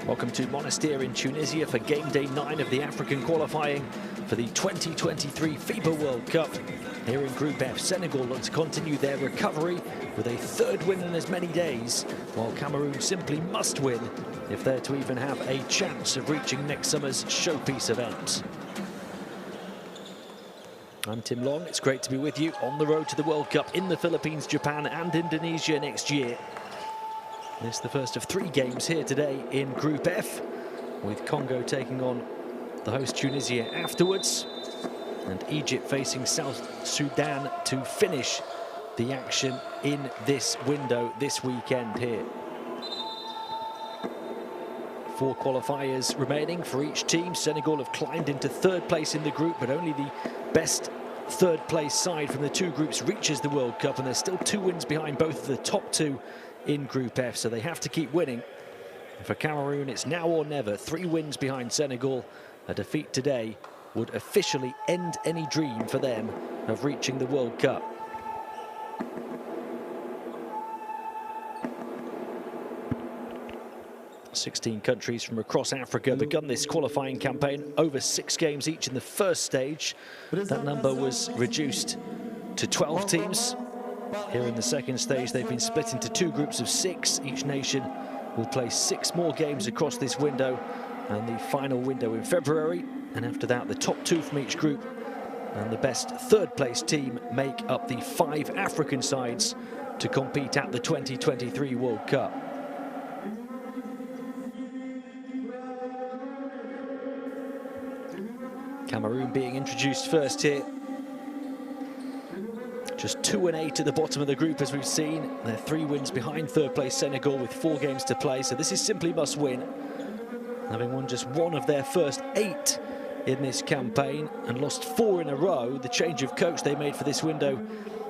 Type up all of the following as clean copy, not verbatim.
Welcome to Monastir in Tunisia for game day 9 of the African qualifying for the 2023 FIBA World Cup. Here in Group F, Senegal look to continue their recovery with a third win in as many days, while Cameroon simply must win if they're to even have a chance of reaching next summer's showpiece event. I'm Tim Long. It's great to be with you on the road to the World Cup in the Philippines, Japan and Indonesia next year. This is the first of 3 games here today in Group F, with Congo taking on the host Tunisia afterwards, and Egypt facing South Sudan to finish the action in this window this weekend here. 4 qualifiers remaining for each team. Senegal have climbed into 3rd place in the group, but only the best 3rd place side from the 2 groups reaches the World Cup, and there's still 2 wins behind both of the top 2 in Group F, so they have to keep winning. For Cameroon, it's now or never. 3 wins behind Senegal. A defeat today would officially end any dream for them of reaching the World Cup. "16 countries from across Africa begun this qualifying campaign, over 6 games each in the first stage. That number was reduced to 12 teams. Here in the second stage, they've been split into 2 groups of 6. Each nation will play 6 more games across this window, and the final window in February. And after that, the top 2 from each group and the best 3rd place team make up the 5 African sides to compete at the 2023 World Cup. Cameroon being introduced first here. Just 2 and 8 at the bottom of the group, as we've seen. They're 3 wins behind 3rd place Senegal with 4 games to play, so this is simply must win. Having won just 1 of their first 8 in this campaign and lost 4 in a row, the change of coach they made for this window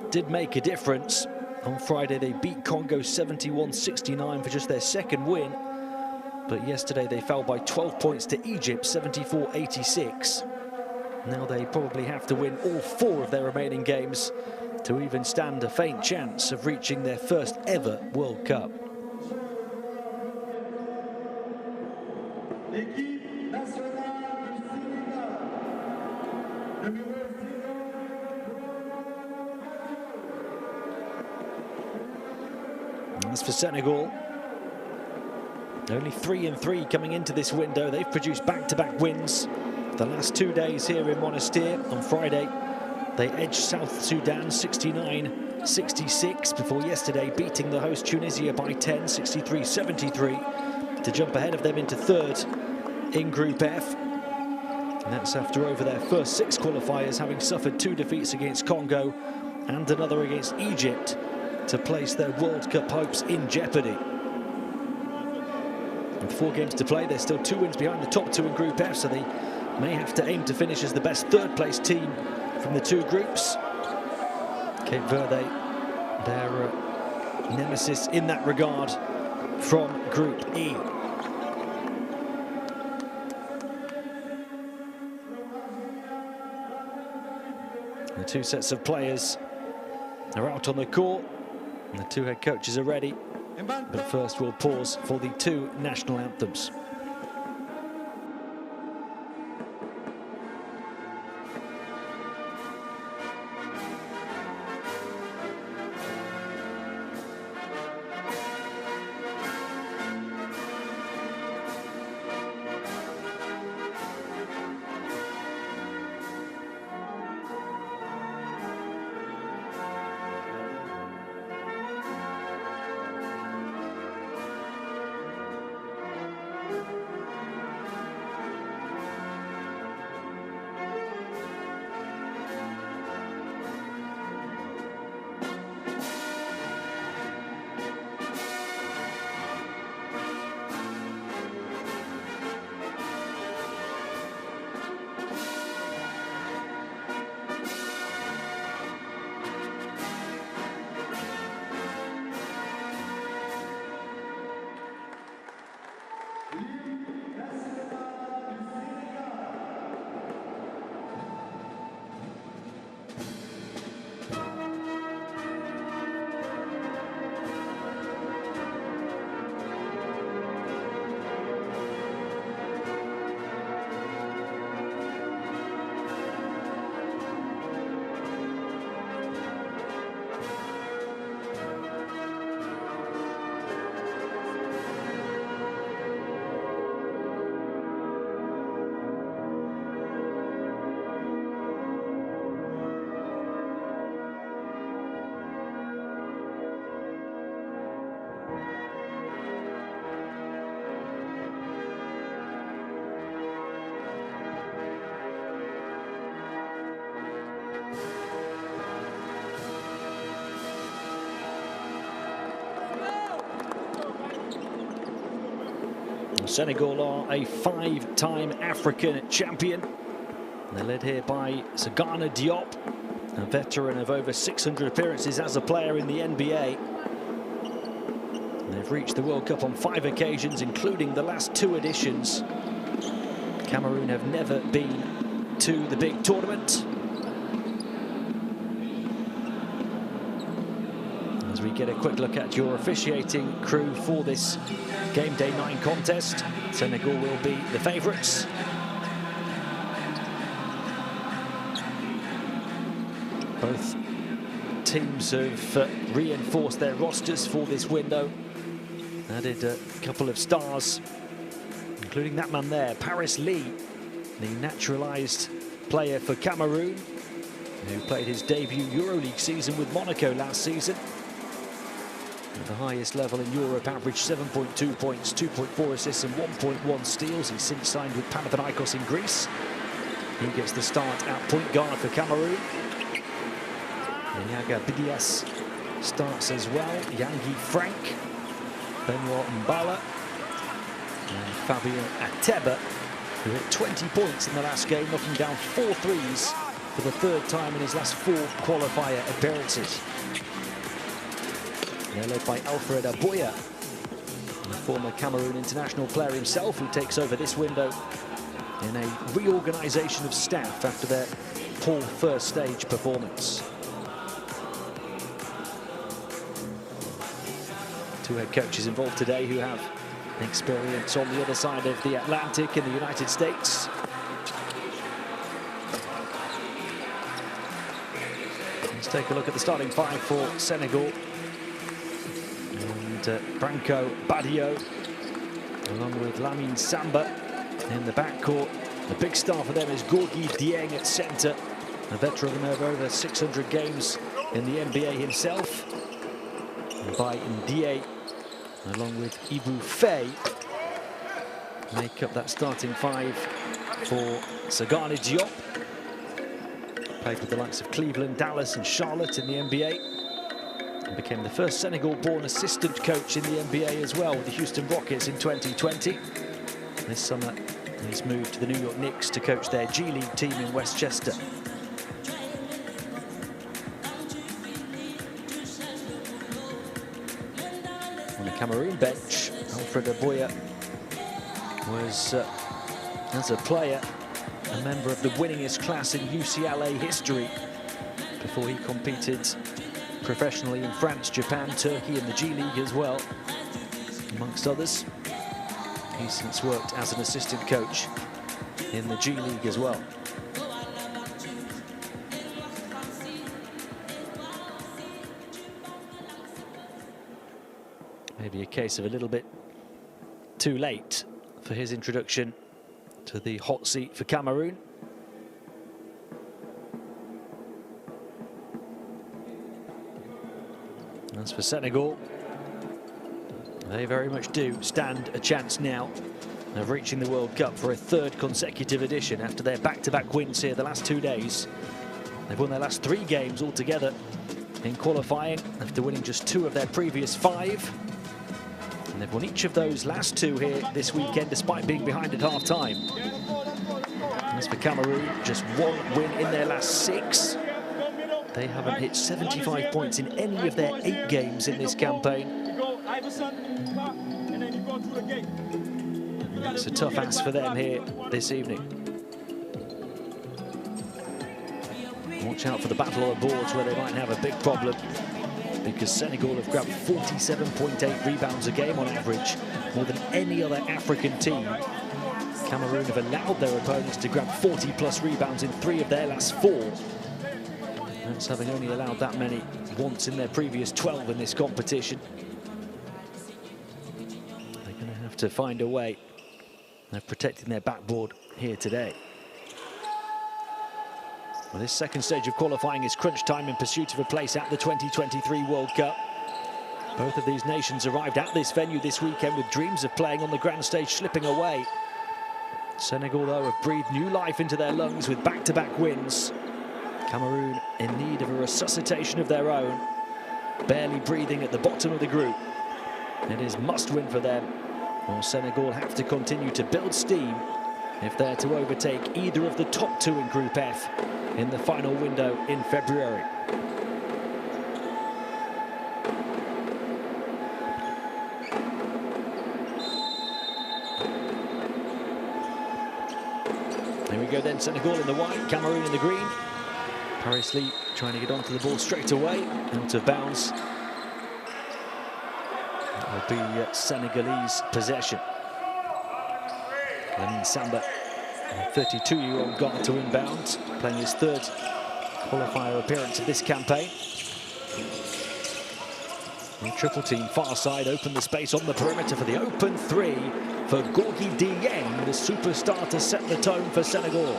did make a difference. On Friday, they beat Congo 71-69 for just their 2nd win. But yesterday, they fell by 12 points to Egypt, 74-86. Now they probably have to win all 4 of their remaining games to even stand a faint chance of reaching their first ever World Cup. As for Senegal, only 3 and 3 coming into this window. They've produced back-to-back wins the last 2 days here in Monastir. On Friday, they edged South Sudan 69-66 before yesterday beating the host Tunisia by 10, 63-73, to jump ahead of them into 3rd in Group F. And that's after over their first 6 qualifiers, having suffered 2 defeats against Congo and another against Egypt to place their World Cup hopes in jeopardy. With 4 games to play, they're still 2 wins behind the top 2 in Group F, so they may have to aim to finish as the best 3rd place team from the 2 groups. Cape Verde, their nemesis in that regard from Group E. The 2 sets of players are out on the court, and the 2 head coaches are ready. But first, we'll pause for the 2 national anthems. Senegal are a 5-time African champion. They're led here by Sagana Diop, a veteran of over 600 appearances as a player in the NBA. They've reached the World Cup on 5 occasions, including the last 2 editions. Cameroon have never been to the big tournament. As we get a quick look at your officiating crew for this Game Day 9 contest, Senegal will be the favourites. Both teams have reinforced their rosters for this window. Added a couple of stars, including that man there, Paris Lee, the naturalised player for Cameroon, who played his debut EuroLeague season with Monaco last season. At the highest level in Europe, averaged 7.2 points, 2.4 assists and 1.1 steals. He's since signed with Panathinaikos in Greece. He gets the start at point guard for Cameroon. Yaga Bidias starts as well. Yangi Frank, Benoit Mbala, and Fabien Ateba, who hit 20 points in the last game, knocking down 4 threes for the 3rd time in his last 4 qualifier appearances. They're led by Alfred Aboya, a former Cameroon international player himself, who takes over this window in a reorganisation of staff after their poor first stage performance. 2 head coaches involved today who have experience on the other side of the Atlantic in the United States. Let's take a look at the starting 5 for Senegal. And Branco Badio, along with Lamine Samba in the backcourt. The big star for them is Gorgui Dieng at centre, a veteran of over 600 games in the NBA himself. And by Ndiaye, along with Ibou Faye, make up that starting 5 for Sagana Diop. Played with the likes of Cleveland, Dallas and Charlotte in the NBA. And became the first Senegal-born assistant coach in the NBA as well with the Houston Rockets in 2020. This summer, he's moved to the New York Knicks to coach their G League team in Westchester. On the Cameroon bench, Alfred Aboya was, as a player, a member of the winningest class in UCLA history before he competed professionally in France, Japan, Turkey and the G League as well, amongst others. He's since worked as an assistant coach in the G League as well. Maybe a case of a little bit too late for his introduction to the hot seat for Cameroon. As for Senegal, they very much do stand a chance now of reaching the World Cup for a 3rd consecutive edition after their back-to-back wins here the last 2 days. They've won their last 3 games altogether in qualifying after winning just 2 of their previous 5. And they've won each of those last 2 here this weekend despite being behind at half-time. As for Cameroon, just 1 win in their last 6. They haven't hit 75 points in any of their 8 games in this campaign. It's a tough ask for them here this evening. Watch out for the battle on the boards where they might have a big problem, because Senegal have grabbed 47.8 rebounds a game on average, more than any other African team. Cameroon have allowed their opponents to grab 40+ rebounds in 3 of their last 4. That's having only allowed that many once in their previous 12 in this competition. They're going to have to find a way of protecting their backboard here today. Well, this 2nd stage of qualifying is crunch time in pursuit of a place at the 2023 World Cup. Both of these nations arrived at this venue this weekend with dreams of playing on the grand stage slipping away. Senegal, though, have breathed new life into their lungs with back-to-back wins. Cameroon in need of a resuscitation of their own, barely breathing at the bottom of the group. It is must win for them Well, Senegal have to continue to build steam if they're to overtake either of the top two in Group F in the final window in February. Here we go then, Senegal in the white, Cameroon in the green. Paris Lee trying to get onto the ball straight away, out of bounds. That will be Senegalese possession. Lamine Samba, a 32-year-old guard to inbound, playing his third qualifier appearance of this campaign. The triple team far side opened the space on the perimeter for the open three for Gorgui Dieng, the superstar, to set the tone for Senegal.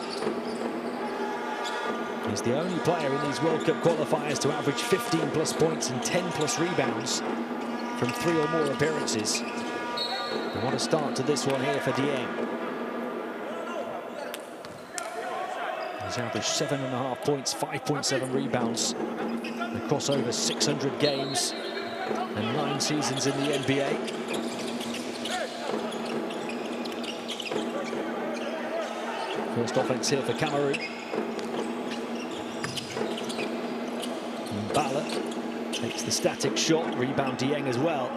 He's the only player in these World Cup qualifiers to average 15+ points and 10+ rebounds from 3 or more appearances. And what a start to this one here for Dieng. He's averaged 7.5 points, 5.7 rebounds across over 600 games and 9 seasons in the NBA. First offense here for Cameroon. Bala takes the static shot, rebound Dieng as well.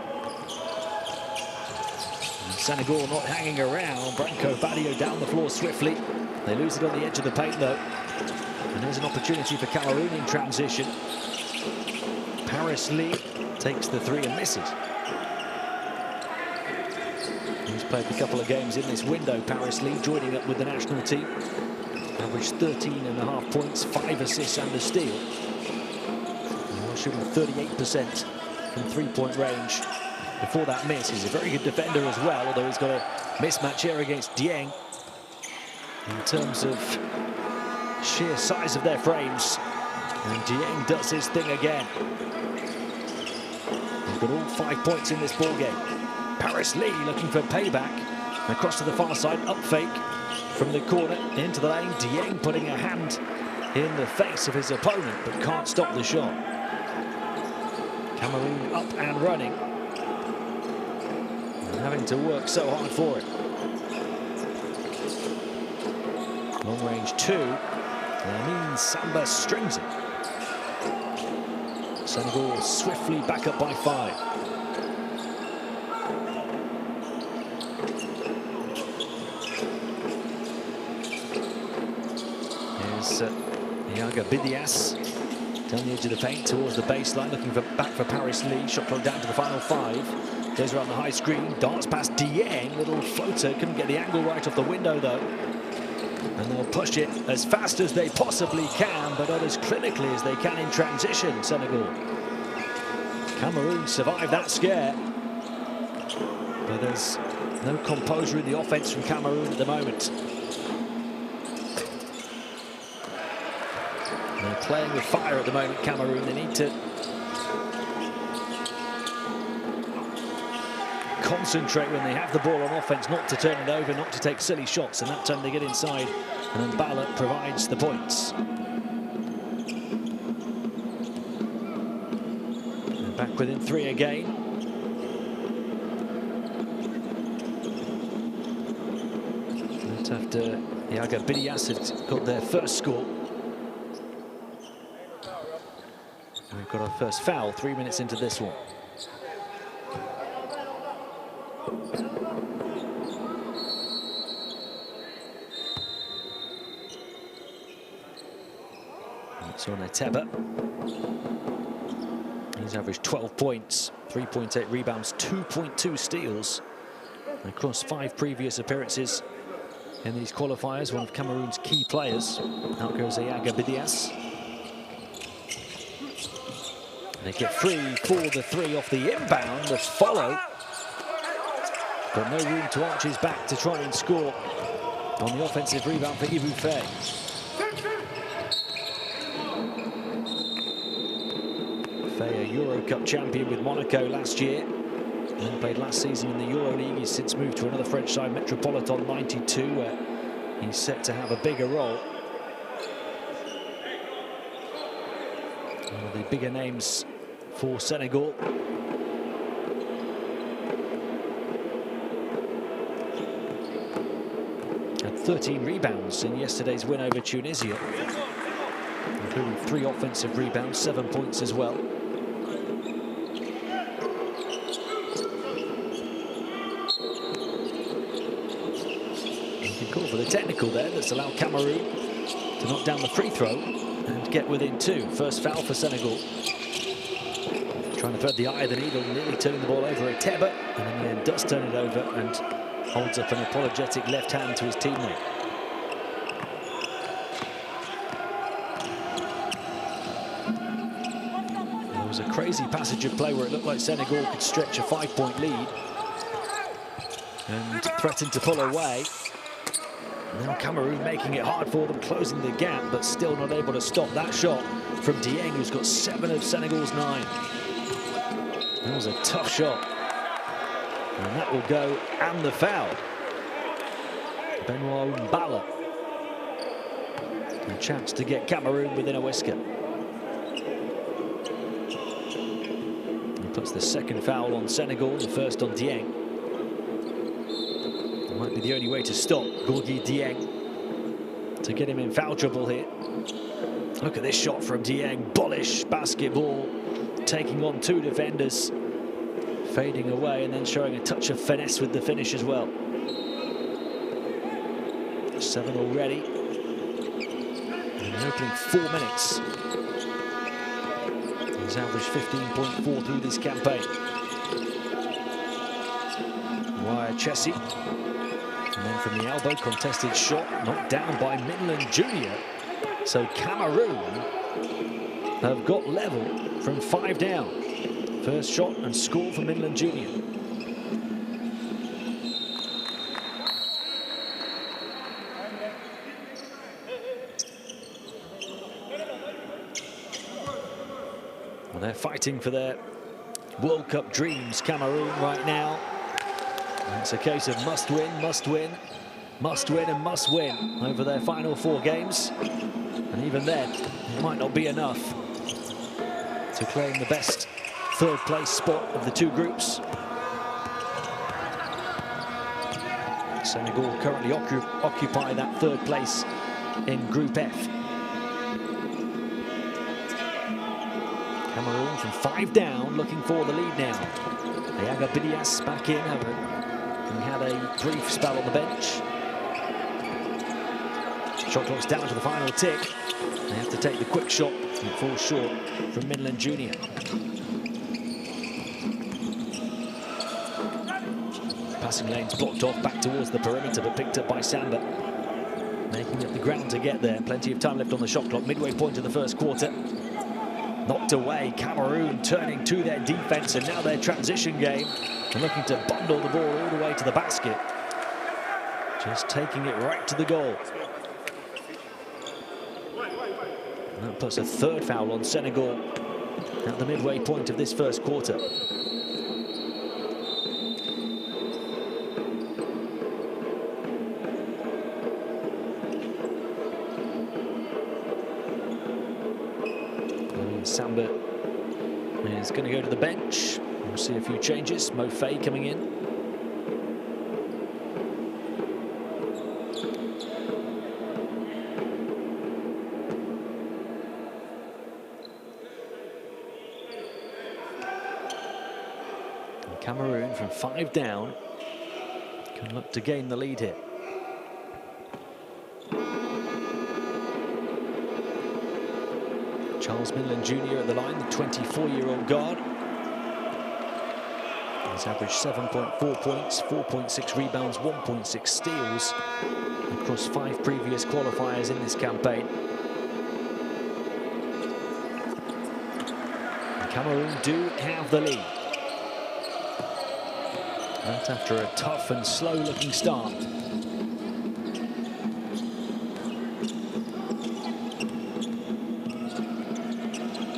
And Senegal not hanging around. Branco Badio down the floor swiftly. They lose it on the edge of the paint though. And there's an opportunity for Cameroon in transition. Paris Lee takes the three and misses. He's played a couple of games in this window, Paris Lee, joining up with the national team. Averaged 13.5 points, 5 assists and a steal. Shooting 38% from three-point range. Before that miss, he's a very good defender as well, although he's got a mismatch here against Dieng. In terms of sheer size of their frames, and Dieng does his thing again. He's got all 5 points in this ball game. Paris Lee looking for payback. Across to the far side, up fake from the corner into the lane. Dieng putting a hand in the face of his opponent, but can't stop the shot. Cameroon up and running, and having to work so hard for it. Long range two, Lamine Samba strings it. Senegal swiftly back up by 5. Here's Yaga Bidias. Down the edge of the paint towards the baseline, looking back for Paris Lee. Shot clock down to the final 5. Goes around the high screen, darts past Dieng. Little floater, couldn't get the angle right off the window though. And they'll push it as fast as they possibly can, but not as clinically as they can in transition, Senegal. Cameroon survived that scare. But there's no composure in the offense from Cameroon at the moment. They're playing with fire at the moment, Cameroon. They need to concentrate when they have the ball on offense, not to turn it over, not to take silly shots, and that time they get inside, and then Bala provides the points. And back within 3 again. But after Yaga Bidias had got their first score. We've got our first foul 3 minutes into this one. It's on Eteba. He's averaged 12 points, 3.8 rebounds, 2.2 steals across 5 previous appearances in these qualifiers. One of Cameroon's key players. Out goes Yaga Bidias. They get free for the 3 off the inbound, the follow. But no room to arch his back to try and score on the offensive rebound for Ibou Faye. Faye, a Euro Cup champion with Monaco last year. And played last season in the Euro League. He's since moved to another French side, Metropolitan 92, where he's set to have a bigger role. One of the bigger names for Senegal. 13 rebounds in yesterday's win over Tunisia, including 3 offensive rebounds, 7 points as well. Call for the technical there that's allowed Cameroon to knock down the free throw and get within 2. First foul for Senegal. Trying to thread the eye of the needle, nearly turning the ball over. Teba, and in the end does turn it over and holds up an apologetic left hand to his teammate. There was a crazy passage of play where it looked like Senegal could stretch a 5-point lead and threaten to pull away. Now Cameroon making it hard for them, closing the gap, but still not able to stop that shot from Dieng, who's got 7 of Senegal's 9. That was a tough shot. And that will go, and the foul. Benoit Mbala. A chance to get Cameroon within a whisker. He puts the second foul on Senegal, the first on Dieng. Might be the only way to stop Gorgui Dieng, to get him in foul trouble here. Look at this shot from Dieng, bullish basketball, taking on 2 defenders, fading away and then showing a touch of finesse with the finish as well. 7 already in the opening 4 minutes. He's averaged 15.4 through this campaign. Wire Chessie. And then from the elbow, contested shot, knocked down by Midland Jr. So Cameroon have got level from 5 down. First shot and score for Midland Jr. Well, they're fighting for their World Cup dreams, Cameroon, right now. It's a case of must win, must win, must win and must win over their final 4 games. And even then, it might not be enough to claim the best 3rd place spot of the 2 groups. Senegal currently occupy that 3rd place in Group F. Cameroon from 5 down, looking for the lead now. Ayaga Bidias back in, he had a brief spell on the bench. Shot clock's down to the final tick. They have to take the quick shot and it falls short from Midland Jr. Passing lanes blocked off back towards the perimeter, but picked up by Samba. Making up the ground to get there. Plenty of time left on the shot clock. Midway point of the first quarter. Knocked away. Cameroon turning to their defense and now their transition game. And looking to bundle the ball all the way to the basket. Just taking it right to the goal. And that puts a 3rd foul on Senegal at the midway point of this first quarter. Samba is going to go to the bench. We'll see a few changes. Mo Faye coming in. And Cameroon from 5 down can look to gain the lead here. Charles Midland Jr. at the line, the 24-year-old guard. He's averaged 7.4 points, 4.6 rebounds, 1.6 steals across 5 previous qualifiers in this campaign. And Cameroon do have the lead. That after a tough and slow-looking start.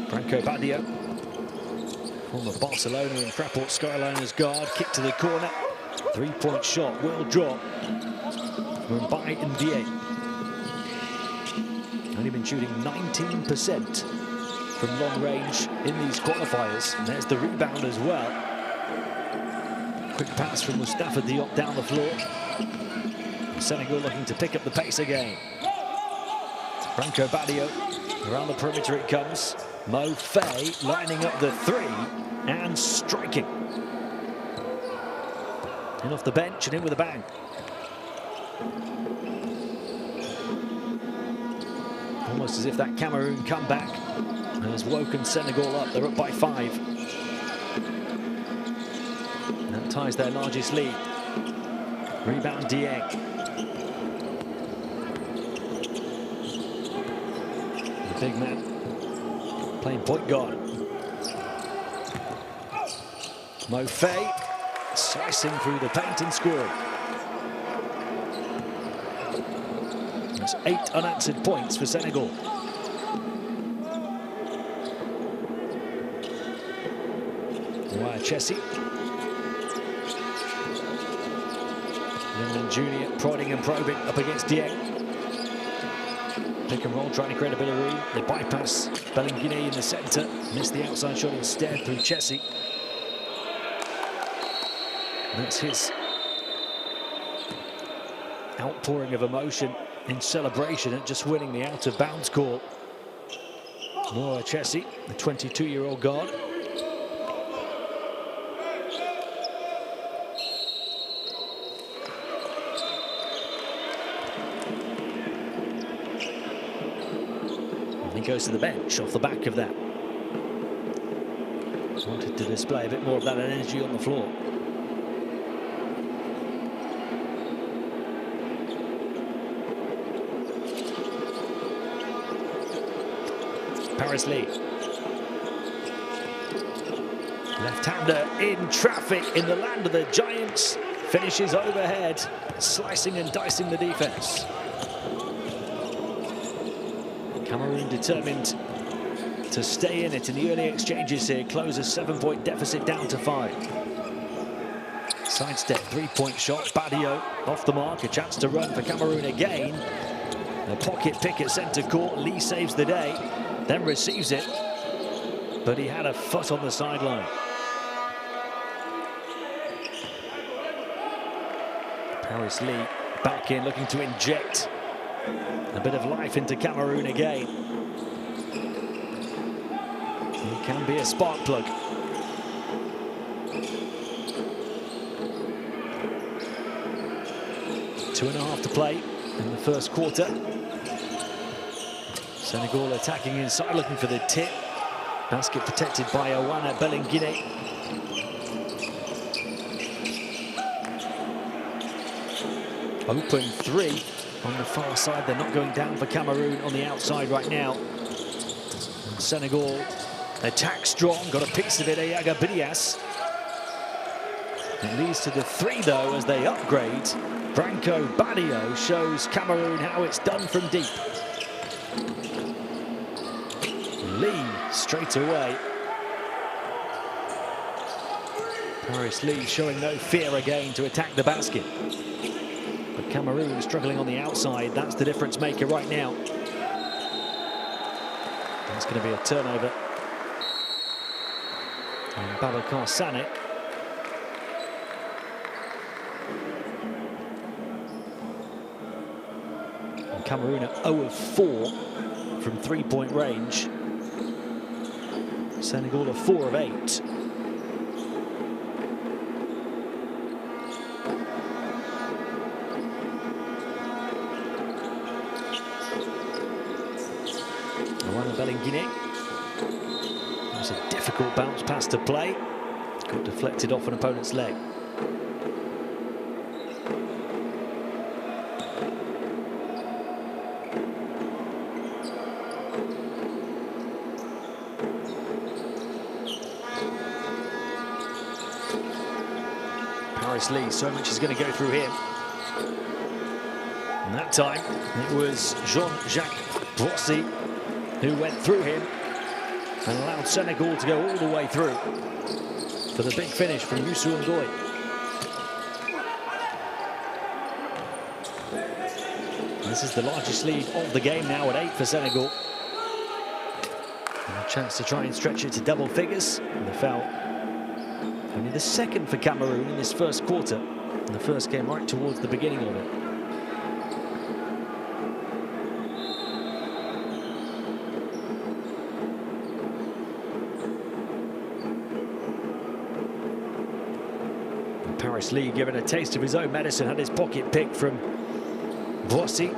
Franco Badia, former Barcelona and Fraport Skyliners guard, kick to the corner, 3-point shot will drop from Mbai Ndie. Only been shooting 19% from long range in these qualifiers. And there's the rebound as well. Quick pass from Mustafa Diop down the floor. Senegal looking to pick up the pace again. Branco Badio, around the perimeter it comes. Mo Faye lining up the three and striking. In off the bench and in with a bang. Almost as if that Cameroon comeback has woken Senegal up. They're up by 5. That ties their largest lead. Rebound Dieng. The big man playing point guard. Mo Faye slicing through the paint and scoring. That's 8 unanswered points for Senegal. Chessie. Lyndon Jr. prodding and probing up against Dieng. Pick and roll, trying to create a bit of room. They bypass Bellinguine in the centre. Missed the outside shot instead through Chessie. That's his outpouring of emotion in celebration at just winning the out-of-bounds call. More Chessie, the 22-year-old guard. He goes to the bench off the back of that. Wanted to display a bit more of that energy on the floor. Paris Lee. Left-hander in traffic in the land of the Giants. Finishes overhead, slicing and dicing the defense. Cameroon determined to stay in it in the early exchanges here. Close a 7-point deficit down to 5. Sidestep, 3-point shot. Badio off the mark. A chance to run for Cameroon again. A pocket pick at centre court. Lee saves the day, then receives it. But he had a foot on the sideline. Paris Lee back in, looking to inject a bit of life into Cameroon again. He can be a spark plug. Two and a half to play in the first quarter. Senegal attacking inside, looking for the tip. Basket protected by Owana Bellinguine. Open three on the far side. They're not going down for Cameroon on the outside right now. And Senegal attack strong, got a piece of it, Ayaga Bidias. It leads to the three though as they upgrade. Branco Badio shows Cameroon how it's done from deep. Lee straight away. Paris Lee showing no fear again to attack the basket. But Cameroon struggling on the outside. That's the difference maker right now. It's going to be a turnover. And Babacar Sané. And Cameroon are 0 of 4 from 3-point range. Senegal are 4 of 8. Bellinguine. It was a difficult bounce pass to play. Got deflected off an opponent's leg. Paris Lee, so much is going to go through him. And that time, it was Jean-Jacques Boissy who went through him and allowed Senegal to go all the way through for the big finish from Youssou N'Doye. This is the largest lead of the game now at 8 for Senegal. And a chance to try and stretch it to double figures. And the foul, only the second for Cameroon in this first quarter. And the first came right towards the beginning of it. Paris Lee given a taste of his own medicine, had his pocket picked from Boissy.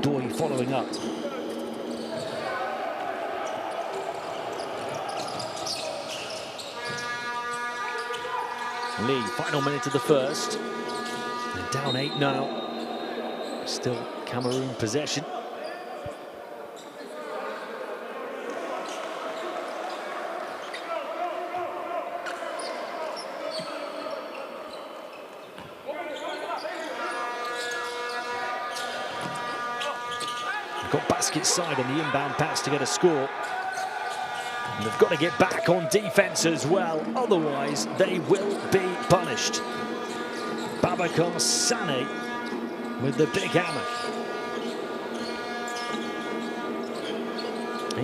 Doy following up. Lee, final minute of the first. They're down 8 now. Still Cameroon possession. Got basket side on the inbound pass to get a score. And they've got to get back on defense as well, otherwise they will be punished. Babacar Sané with the big hammer.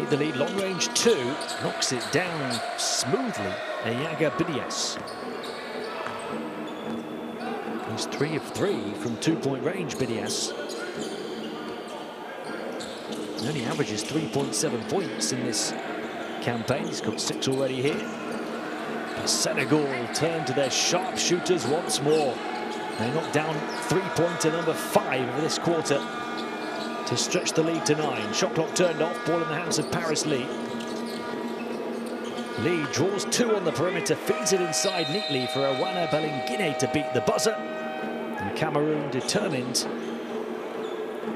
The lead, long range 2, knocks it down smoothly. Ayaga Bidias. He's 3 of 3 from 2-point range, Bidias. He only averages 3.7 points in this campaign. He's got 6 already here. But Senegal turn to their sharpshooters once more. They knock down 3-pointer number 5 of this quarter to stretch the lead to 9. Shot clock turned off, ball in the hands of Paris Lee. Lee draws 2 on the perimeter, feeds it inside neatly for Awana Belingine to beat the buzzer. And Cameroon determined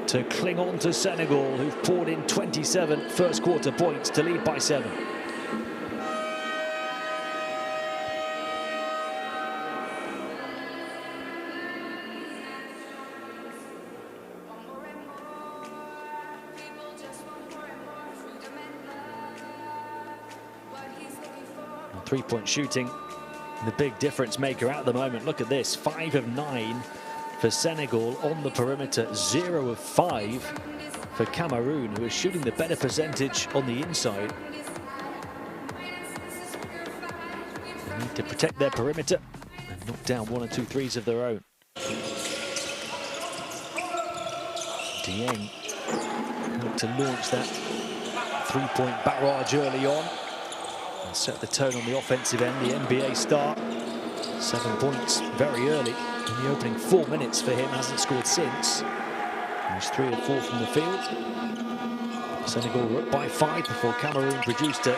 to cling on to Senegal, who've poured in 27 first quarter points to lead by 7. Three-point shooting, the big difference maker at the moment. Look at this, 5 of 9 for Senegal on the perimeter, 0 of 5 for Cameroon, who is shooting the better percentage on the inside. They need to protect their perimeter and knock down 1 or 2 threes of their own. Dieng helped to launch that 3-point barrage early on and set the tone on the offensive end. The NBA star, 7 points very early in the opening 4 minutes for him, hasn't scored since. He's 3 of 4 from the field. Senegal were up by 5 before Cameroon produced a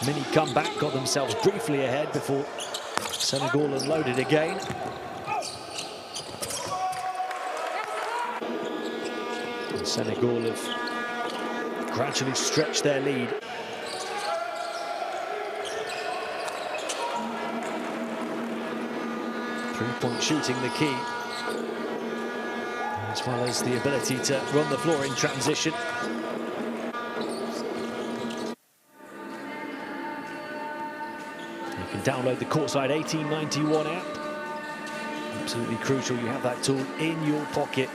mini comeback, got themselves briefly ahead before Senegal unloaded again. And Senegal have gradually stretched their lead. Three-point shooting the key, as well as the ability to run the floor in transition. You can download the Courtside 1891 app. Absolutely crucial you have that tool in your pocket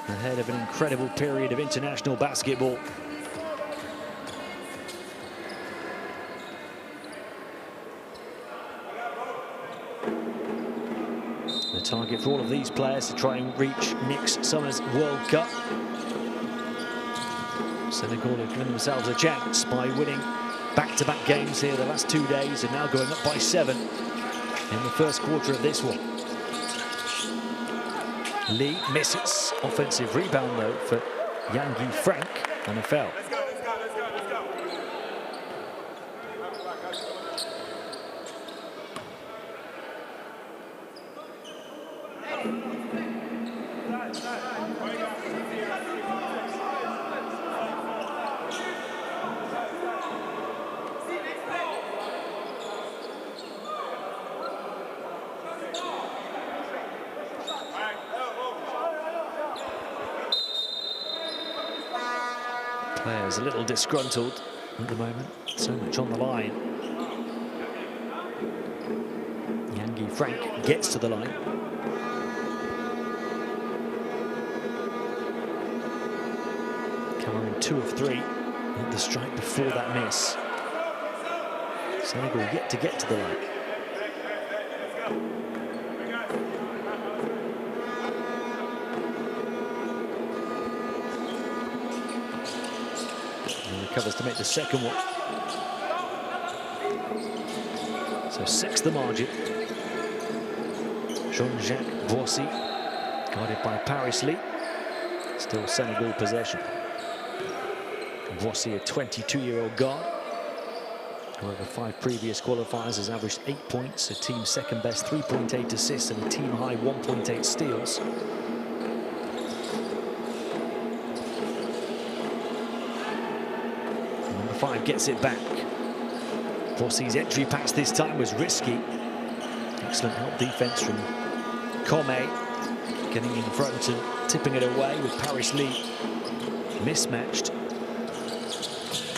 ahead of an incredible period of international basketball. The target for all of these players to try and reach next summer's World Cup. Senegal have given themselves a chance by winning back-to-back games here the last 2 days and now going up by 7 in the first quarter of this one. Lee misses. Offensive rebound though for Yangi Frank and a foul. Players a little disgruntled at the moment, so much on the line. Yangi Frank gets to the line. Cameroon 2 of 3 at the strike before that miss. Senegal yet to get to the line. Recovers to make the second one. So 6 the margin. Jean-Jacques Boissy, guarded by Paris Lee. Still Senegal possession. Boissy, a 22-year-old guard, who over 5 previous qualifiers has averaged 8 points, a team second best 3.8 assists and a team high 1.8 steals. Number 5 gets it back. Boissy's entry pass this time was risky. Excellent help defense from Comé, getting in front and tipping it away with Paris Lee mismatched.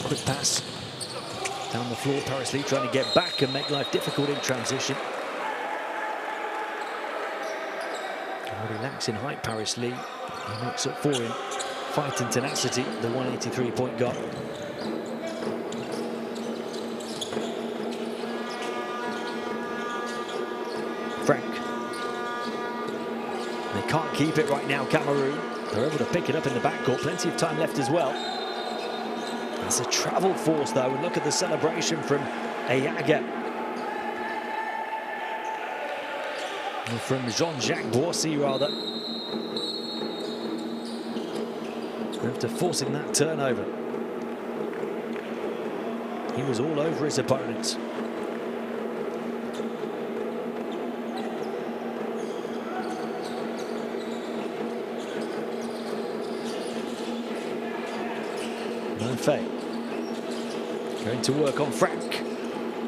Quick pass down the floor. Paris Lee trying to get back and make life difficult in transition. What he lacks in height, Paris Lee, he makes up for in fight and tenacity, the 183-point guard. Frank. They can't keep it right now, Cameroon. They're able to pick it up in the backcourt. Plenty of time left as well. It's a travel force, though, and look at the celebration from Ayaga. From Jean-Jacques Boissy, rather. After forcing that turnover, he was all over his opponents. Faye going to work on Frank.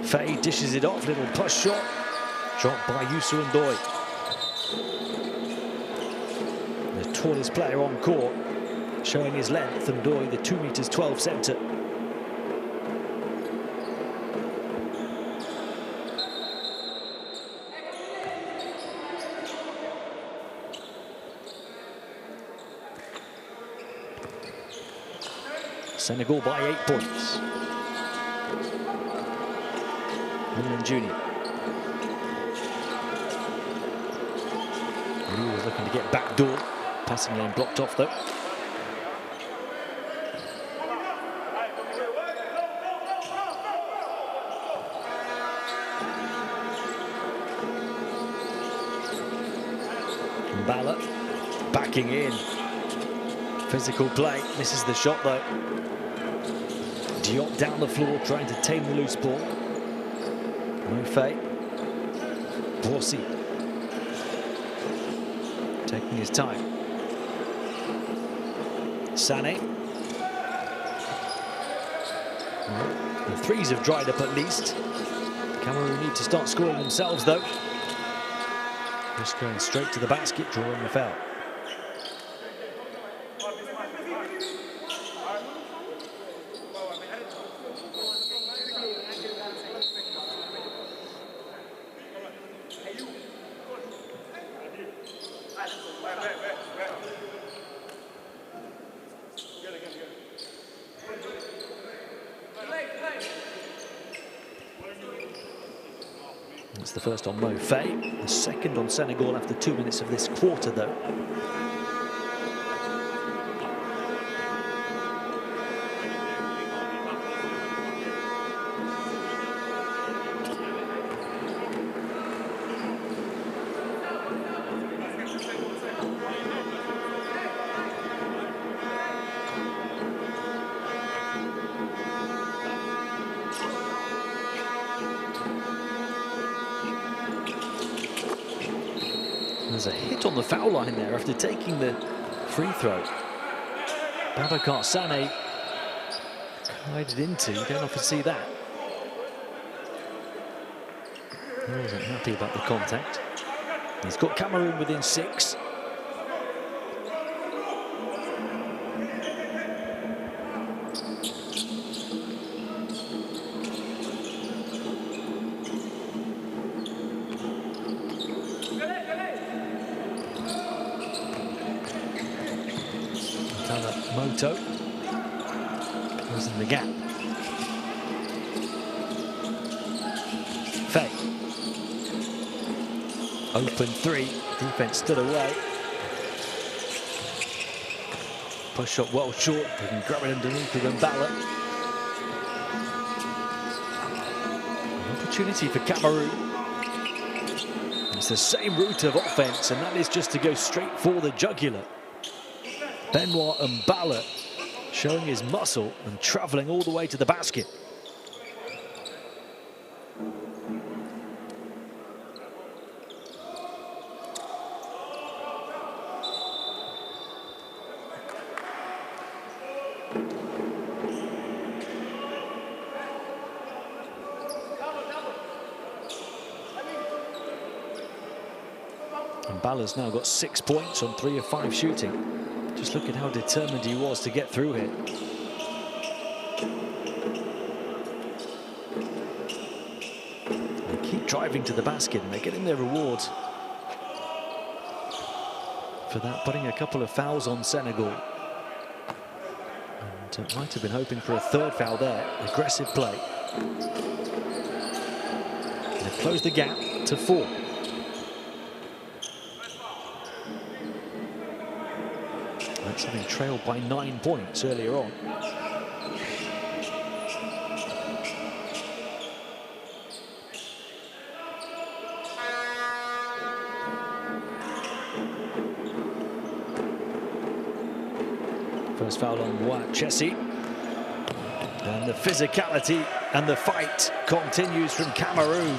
Faye dishes it off, little push shot, dropped by Youssou Ndoye. The tallest player on court, showing his length. Ndoye, the 2'12" centre. Senegal by 8 points. William Jr. He was looking to get backdoor. Passing lane blocked off, though. Mbala backing in. Physical play. Misses the shot, though. Diop down the floor, trying to tame the loose ball. Mofay. Boissy. Taking his time. Sané. The threes have dried up at least. Cameroon need to start scoring themselves, though. Just going straight to the basket, drawing the foul. That's the first on Mofay, the second on Senegal after 2 minutes of this quarter, though. There's a hit on the foul line there after taking the free throw. Babacar Sané collided into. You don't often see that. He wasn't happy about the contact. He's got Cameroon within 6. Moto closing the gap. Faye. Open 3. Defense stood away. Push shot well short. They can grab it underneath with Mbala. An opportunity for Cameroon. It's the same route of offense, and that is just to go straight for the jugular. Benoit Mbala showing his muscle and traveling all the way to the basket. Mbala's now got 6 points on 3 of 5 shooting. Just look at how determined he was to get through here. They keep driving to the basket and they're getting their rewards for that, putting a couple of fouls on Senegal. And might have been hoping for a third foul there. Aggressive play. And they've closed the gap to 4. That's having trailed by 9 points earlier on. First foul on Chessie. And the physicality and the fight continues from Cameroon.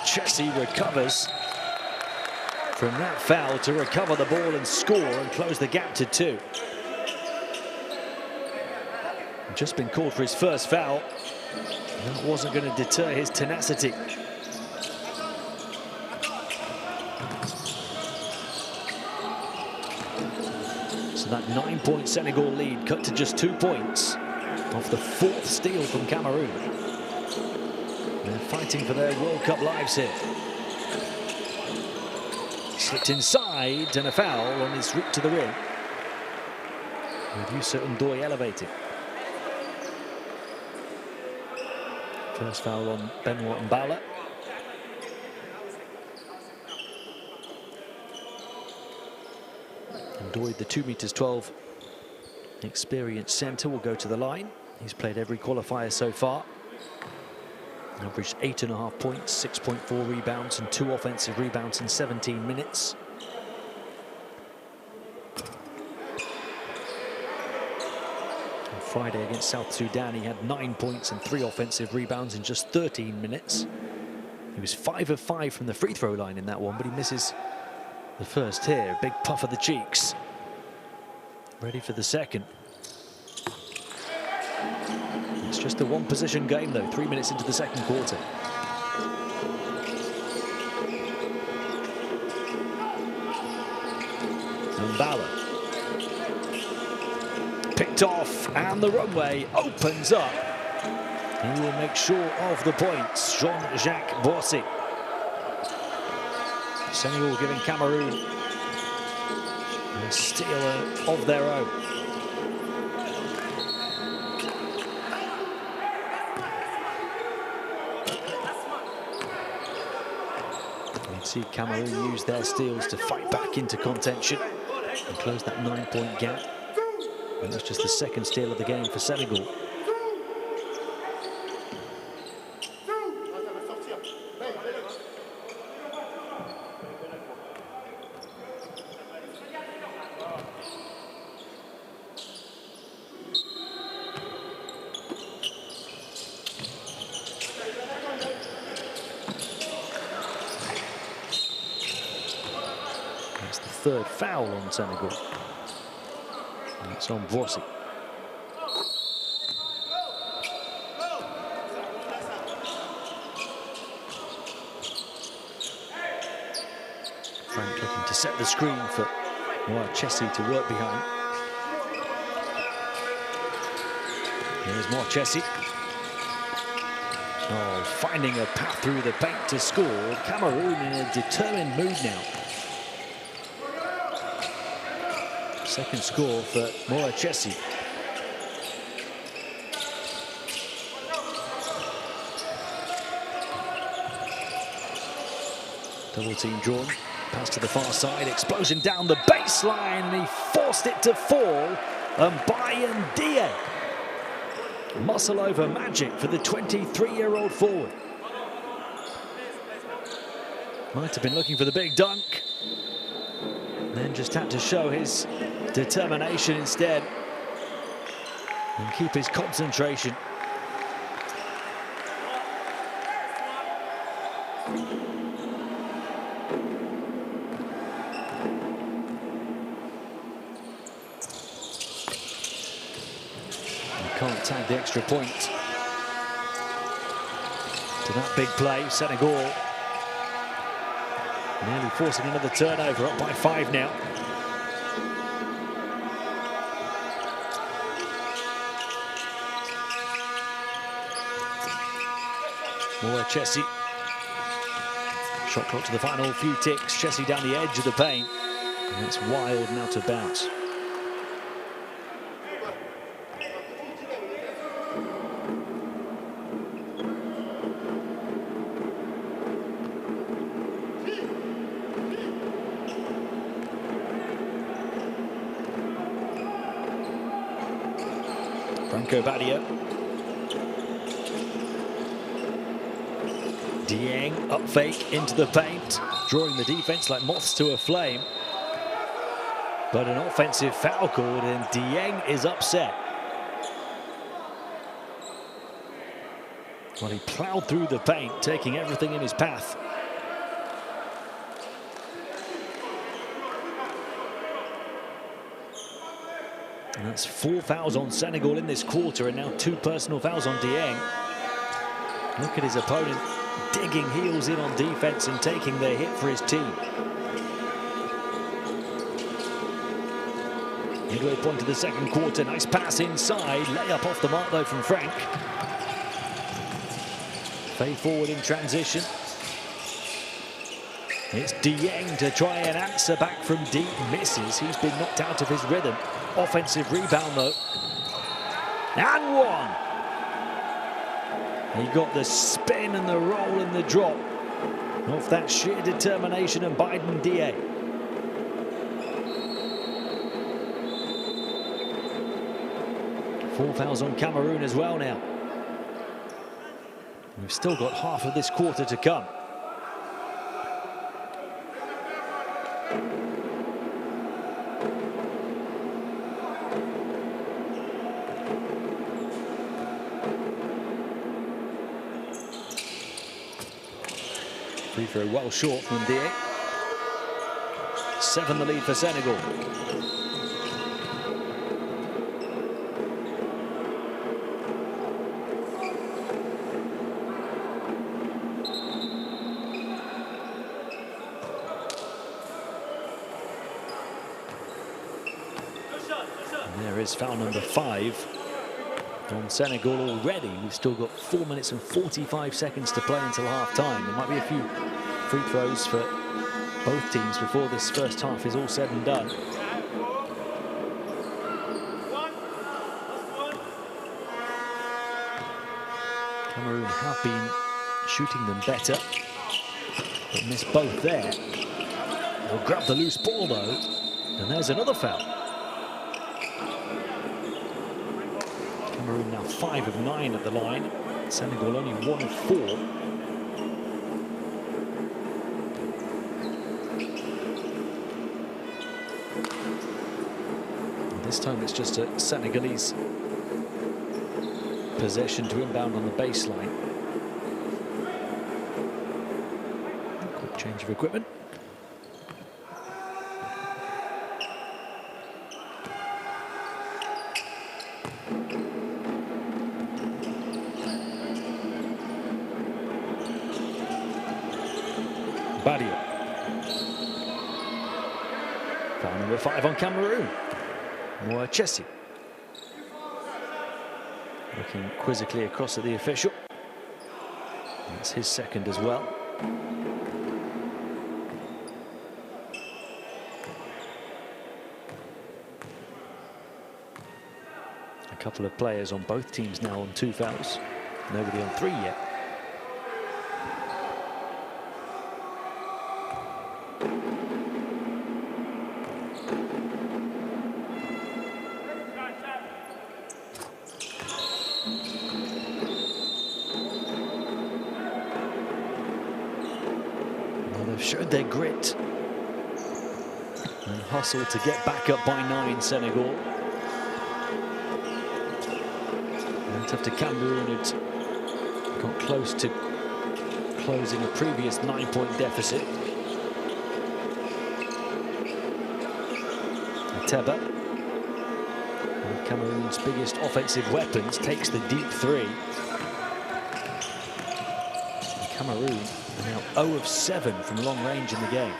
Chessie recovers from that foul to recover the ball and score and close the gap to 2. Just been called for his first foul. That wasn't going to deter his tenacity. So that 9-point Senegal lead cut to just 2 points off the 4th steal from Cameroon. They're fighting for their World Cup lives here. Slipped inside and a foul on his route to the rim. With Youssef Ndoye elevating. First foul on Benoit Mbala. Ndoye, the 2'12" experienced centre, will go to the line. He's played every qualifier so far. Averaged 8.5 points, 6.4 rebounds and 2 offensive rebounds in 17 minutes. On Friday against South Sudan, he had 9 points and 3 offensive rebounds in just 13 minutes. He was 5 of 5 from the free throw line in that one, but he misses the first here. Big puff of the cheeks. Ready for the second. It's just a one-possession game, though, 3 minutes into the second quarter. Mbala. Picked off, and the runway opens up. He will make sure of the points. Jean-Jacques Boissy. Senegal giving Cameroon a steal of their own. See Cameroon use their steals to fight back into contention and close that 9-point gap. And that's just the second steal of the game for Senegal. That's the 3rd foul on Senegal. And it's on Boissy. Frank looking to set the screen for Chessie to work behind. Here's Chessie. Oh, finding a path through the paint to score. Cameroon in a determined mood now. Second score for Chessie. Double team drawn. Pass to the far side. Explosion down the baseline. And he forced it to fall. And Ndiaye. Muscle over magic for the 23-year-old forward. Might have been looking for the big dunk. Then just had to show his determination instead. And keep his concentration. Can't tag the extra point. To that big play, Senegal nearly forcing another turnover, up by 5 now. More Chessy. Shot clock to the final few ticks. Chessy down the edge of the paint. And that's wild and out of bounds. Franco Badia. Dieng up fake into the paint, drawing the defense like moths to a flame. But an offensive foul called and Dieng is upset. Well, he ploughed through the paint, taking everything in his path. And that's 4 fouls on Senegal in this quarter, and now 2 personal fouls on Dieng. Look at his opponent digging heels in on defense and taking the hit for his team. Midway point of the second quarter, nice pass inside, layup off the mark though from Frank. Fade forward in transition. It's Dieng to try and answer back from deep, misses. He's been knocked out of his rhythm. Offensive rebound though. And one! He got the spin and the roll and the drop off that sheer determination and Biden DA. Four fouls on Cameroon as well now. We've still got half of this quarter to come. Free throw well short from Ndiaye. 7 the lead for Senegal. And there is foul number 5 on Senegal already. We've still got 4 minutes and 45 seconds to play until half-time. There might be a few free throws for both teams before this first half is all said and done. Cameroon have been shooting them better, but missed both there. They'll grab the loose ball though, and there's another foul. Cameroon now 5 of 9 at the line. Senegal only 1 of 4. And this time it's just a Senegalese possession to inbound on the baseline. Quick change of equipment. Badia. Foul number 5 on Cameroon. More Chessy. Looking quizzically across at the official. That's his second as well. A couple of players on both teams now on 2 fouls. Nobody on 3 yet. showed their grit and hustle to get back up by 9, Senegal. And after Cameroon had got close to closing a previous 9-point deficit. Teba, one of Cameroon's biggest offensive weapons, takes the deep three. And Cameroon are now 0 of 7 from long range in the game.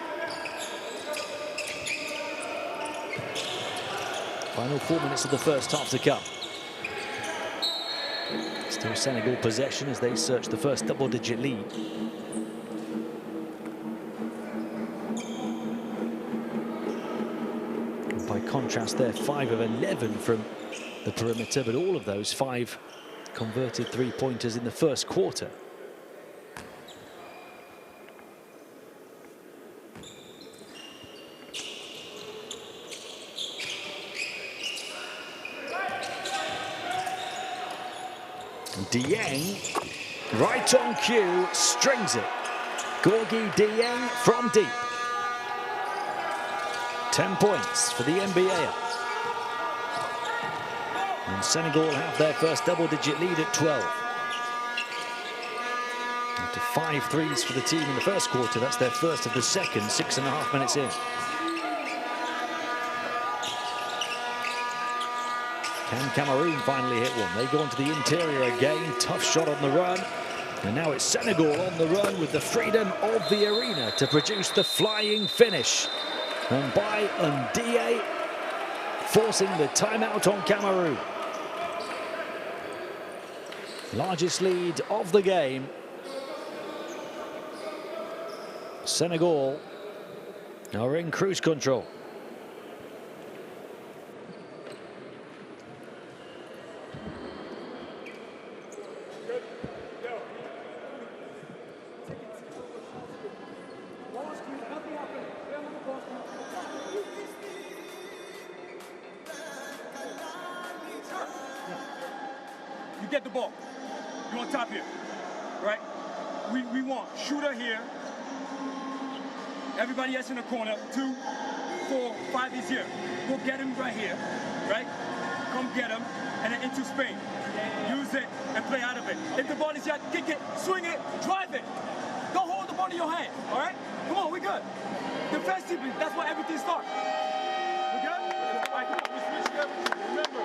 Final 4 minutes of the first half to come. Still Senegal possession as they search the first double-digit lead. And by contrast, they're 5 of 11 from the perimeter, but all of those 5 converted three-pointers in the first quarter. Dieng, right on cue, strings it. Gorgui Dieng from deep. 10 points for the NBA. And Senegal have their first double-digit lead at 12. After 5 threes for the team in the first quarter, that's their first of the second, 6.5 minutes in. Can Cameroon finally hit one? They go onto the interior again. Tough shot on the run. And now it's Senegal on the run with the freedom of the arena to produce the flying finish. And by Ndiaye, forcing the timeout on Cameroon. Largest lead of the game. Senegal are in cruise control. You get the ball. You on top here, right? We want shooter here. Everybody else in the corner. 2, 4, 5 is here. Go get him right here, right? Come get him, and then into Spain. Use it and play out of it. If the ball is here, kick it, swing it, drive it. Don't hold the ball in your hand, all right? Come on, we good. Defensively, that's where everything starts. We good? All right, come on, we switch everything. Remember.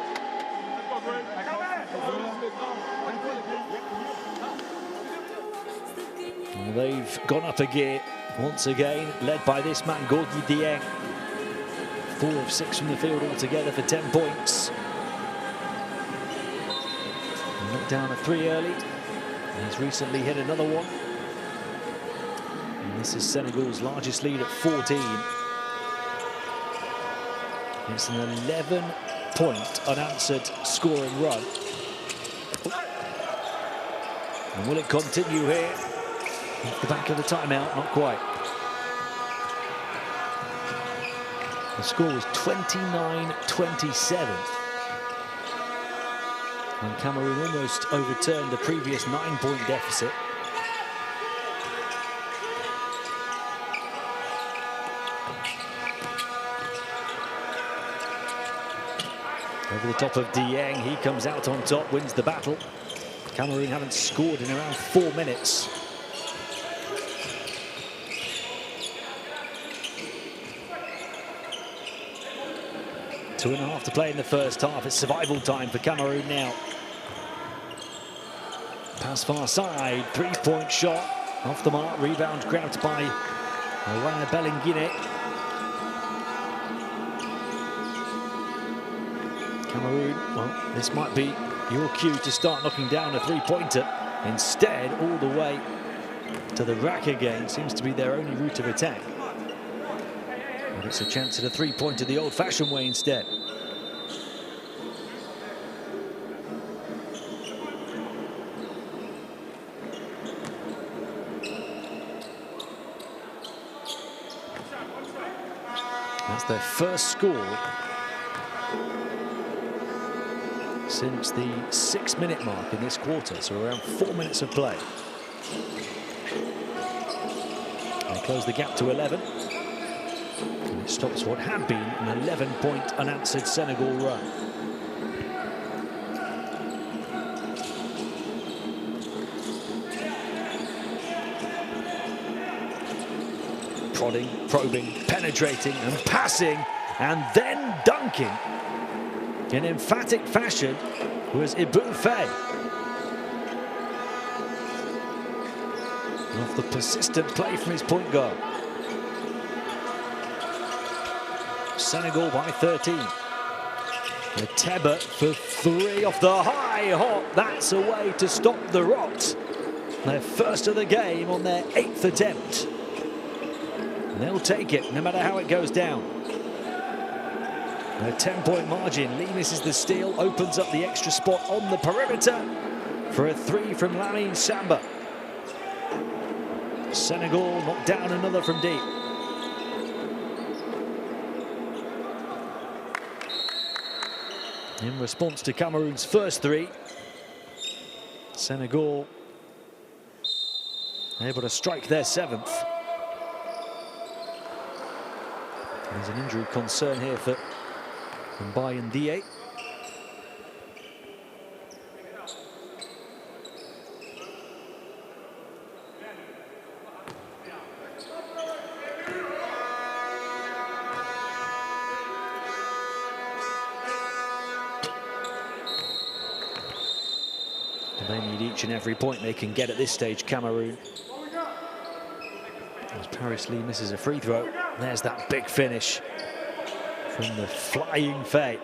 Well, they've gone up a gear once again, led by this man, Gorgui Dieng. 4 of 6 from the field altogether for 10 points. He knocked down a 3 early. He's recently hit another one. And this is Senegal's largest lead at 14. It's an 11-point unanswered scoring run. And will it continue here? Off the back of the timeout, not quite. The score was 29-27. And Cameroon almost overturned the previous 9-point deficit. Over the top of Dieng, he comes out on top, wins the battle. Cameroon haven't scored in around 4 minutes. Two and a half to play in the first half. It's survival time for Cameroon now. Pass far side, 3-point shot. Off the mark, rebound grabbed by Rana Belengine. Cameroon, well, this might be your cue to start knocking down a 3-pointer. Instead, all the way to the rack again seems to be their only route of attack. But it's a chance at a 3-pointer the old-fashioned way instead. That's their first score since the 6-minute mark in this quarter, so around 4 minutes of play. They close the gap to 11. And it stops what had been an 11-point unanswered Senegal run. Prodding, probing, penetrating and passing, and then dunking in emphatic fashion was Ibou Faye. Off the persistent play from his point guard. Senegal by 13. Teba for 3 off the high hop. That's a way to stop the Rot. Their first of the game on their 8th attempt. And they'll take it no matter how it goes down. A 10-point margin. Lee misses the steal, opens up the extra spot on the perimeter for a 3 from Lamine Samba. Senegal knocked down another from deep. In response to Cameroon's first 3, Senegal able to strike their 7th. There's an injury concern here for Mbaye Ndiaye. They need each and every point they can get at this stage, Cameroon. As Paris Lee misses a free throw, there's that big finish from the flying Faye.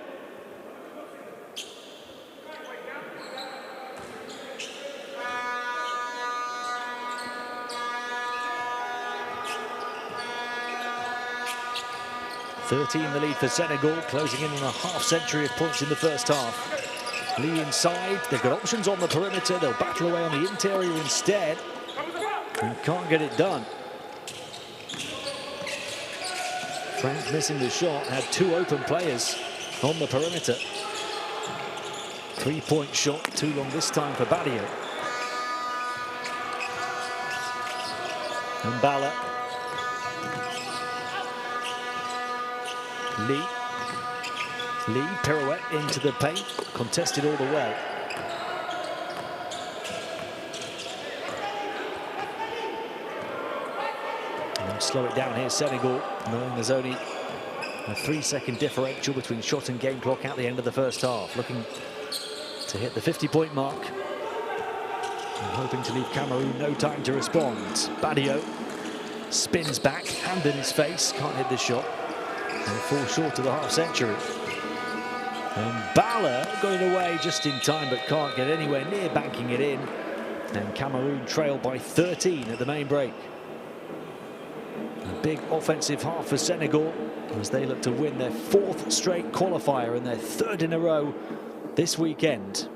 (13) the lead for Senegal, closing in on a half-century of points in the first half. Lee inside, they've got options on the perimeter, they'll battle away on the interior instead, and can't get it done. Frank missing the shot, had 2 open players on the perimeter. 3-point shot, too long this time for Badio. And Bala. Lee, pirouette into the paint, contested all the way. And slow it down here, Senegal, knowing there's only a 3-second differential between shot and game clock at the end of the first half. Looking to hit the 50-point mark and hoping to leave Cameroon no time to respond. Badio spins back, hand in his face, can't hit the shot, and falls short of the half-century. And Bala got it away just in time, but can't get anywhere near banking it in. And Cameroon trail by 13 at the main break. A big offensive half for Senegal as they look to win their 4th straight qualifier and their 3rd in a row this weekend.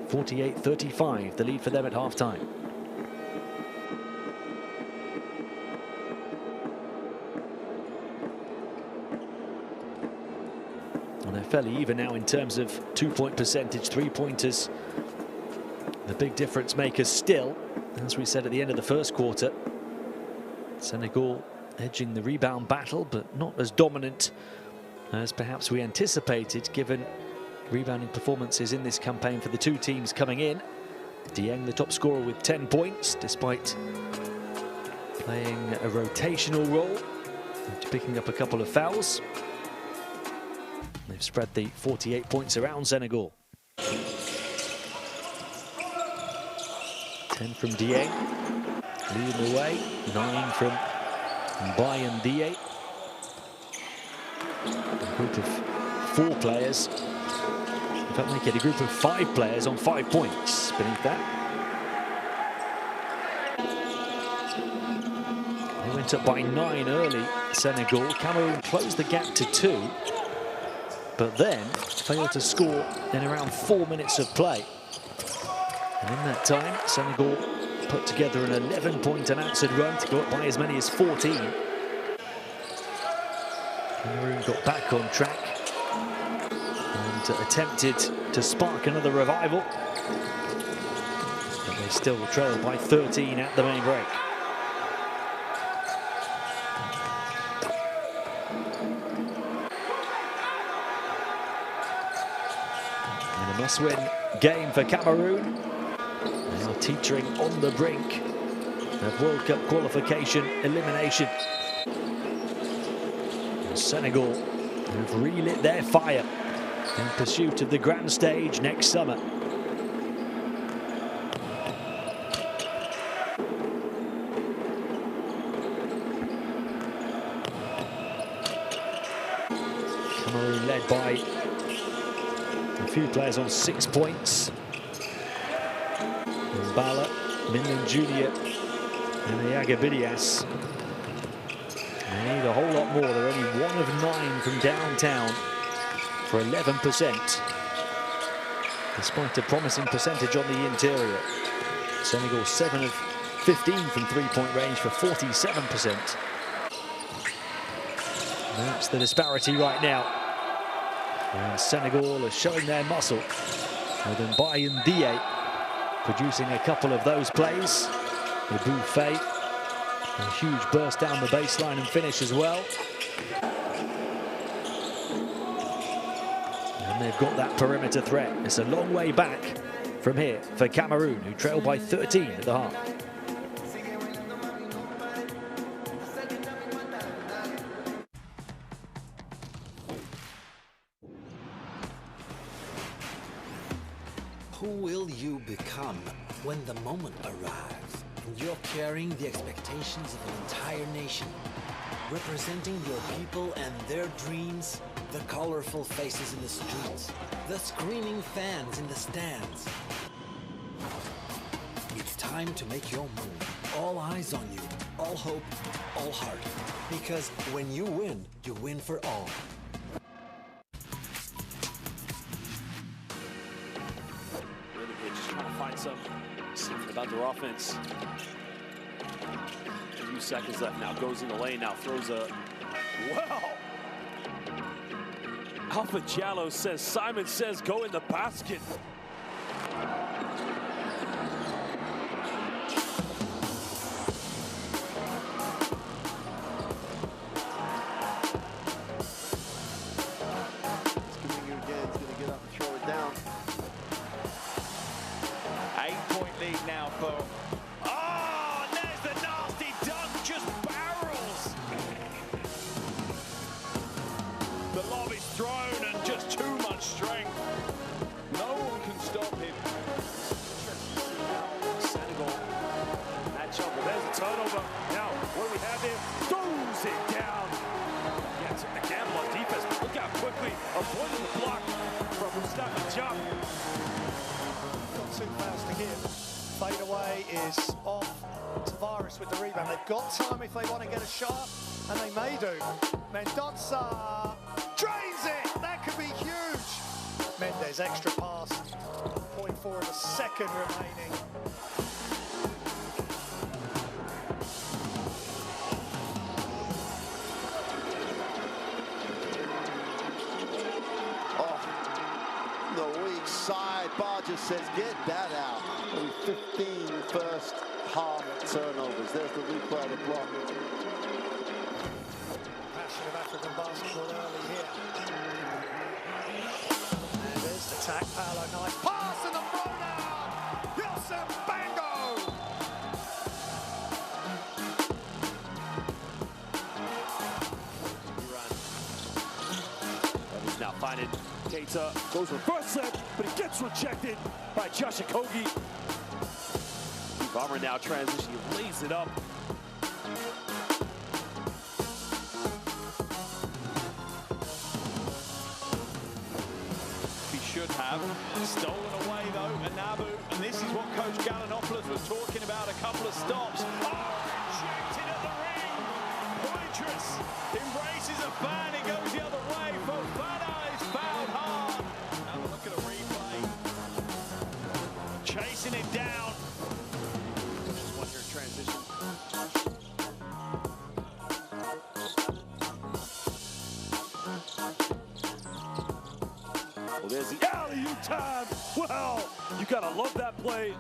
48-35, the lead for them at halftime. And they're fairly even now in terms of 2-point percentage, 3-pointers. The big difference makers still, as we said at the end of the first quarter. Senegal edging the rebound battle, but not as dominant as perhaps we anticipated, given rebounding performances in this campaign for the 2 teams coming in. Dieng, the top scorer, with 10 points, despite playing a rotational role, picking up a couple of fouls. They've spread the 48 points around Senegal. 10 from Dieng, leading the way. 9 from Mbaye Ndiaye. A group of 4 players. In fact, make it a group of 5 players on 5 points beneath that. They went up by 9 early, Senegal. Cameroon closed the gap to 2, but then failed to score in around 4 minutes of play. And in that time, Senegal put together an 11-point unanswered run to go up by as many as 14. Cameroon got back on track and attempted to spark another revival, but they still trail by 13 at the main break. Must-win game for Cameroon. They are teetering on the brink of World Cup qualification elimination. And Senegal have relit their fire in pursuit of the grand stage next summer. Cameroon led by a few players on 6 points. Mbala, Minlin Jr. and Yagabidias. They need a whole lot more. They're only 1 of 9 from downtown for 11%. Despite a promising percentage on the interior. Senegal 7 of 15 from three-point range for 47%. That's the disparity right now. And Senegal are showing their muscle with Mbaye and Die producing a couple of those plays. The Buffet, a huge burst down the baseline and finish as well. And they've got that perimeter threat. It's a long way back from here for Cameroon, who trail by 13 at the half. Who will you become when the moment arrives and you're carrying the expectations of an entire nation, representing your people and their dreams, the colorful faces in the streets, the screaming fans in the stands? It's time to make your move. All eyes on you, all hope, all heart. Because when you win for all. Something about their offense. A few seconds left now. Goes in the lane now. Throws a. Wow! Alpha Jallo says, Simon says, go in the basket. Now for oh, and there's the nasty dunk, just barrels. The lob is thrown and just too much strength. No one can stop him. Senegal match up. Well, there's a turnover. Now, what do we have there? Throws it down. Yeah, took the gamble on defense, but look out quickly. Avoiding the block from Mustafa Diop. Got 2 fouls to give. Fade away is off. Tavares with the rebound. They've got time if they want to get a shot, and they may do. Mendoza drains it. That could be huge. Mendes extra pass. 0.4 of a second remaining. Oh, the weak side. Barger says, get that out. 15 first half turnovers. There's the replay of the block. Passion of African basketball early here. And there's the attack. Paolo, nice pass and the throw down. Yosem Bango. He's now finding Keita. Goes reverse set, but he gets rejected by Josh Okogie. Bomber now transition, he lays it up. He should have stolen away though, Anabu, and this is what Coach Gallinopoulos was talking about, a couple of stops. Oh, rejected at the ring. Poitras embraces a fan, it goes the other way. Fofana is fouled hard. Have a look at a replay. Chasing it down. Transition. Well, there's the alley-oop time. Well, you gotta love that play.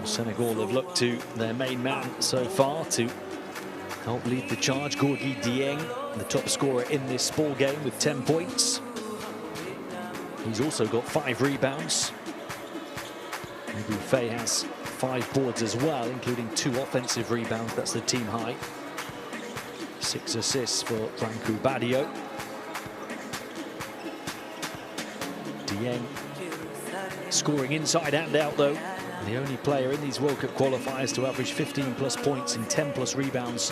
Senegal have looked to their main man so far to help lead the charge. Gorgui Dieng, the top scorer in this ball game with 10 points. He's also got 5 rebounds. Faye has 5 boards as well, including 2 offensive rebounds. That's the team high. 6 assists for Branco Badio. Dieng scoring inside and out though. The only player in these World Cup qualifiers to average 15+ points and 10+ rebounds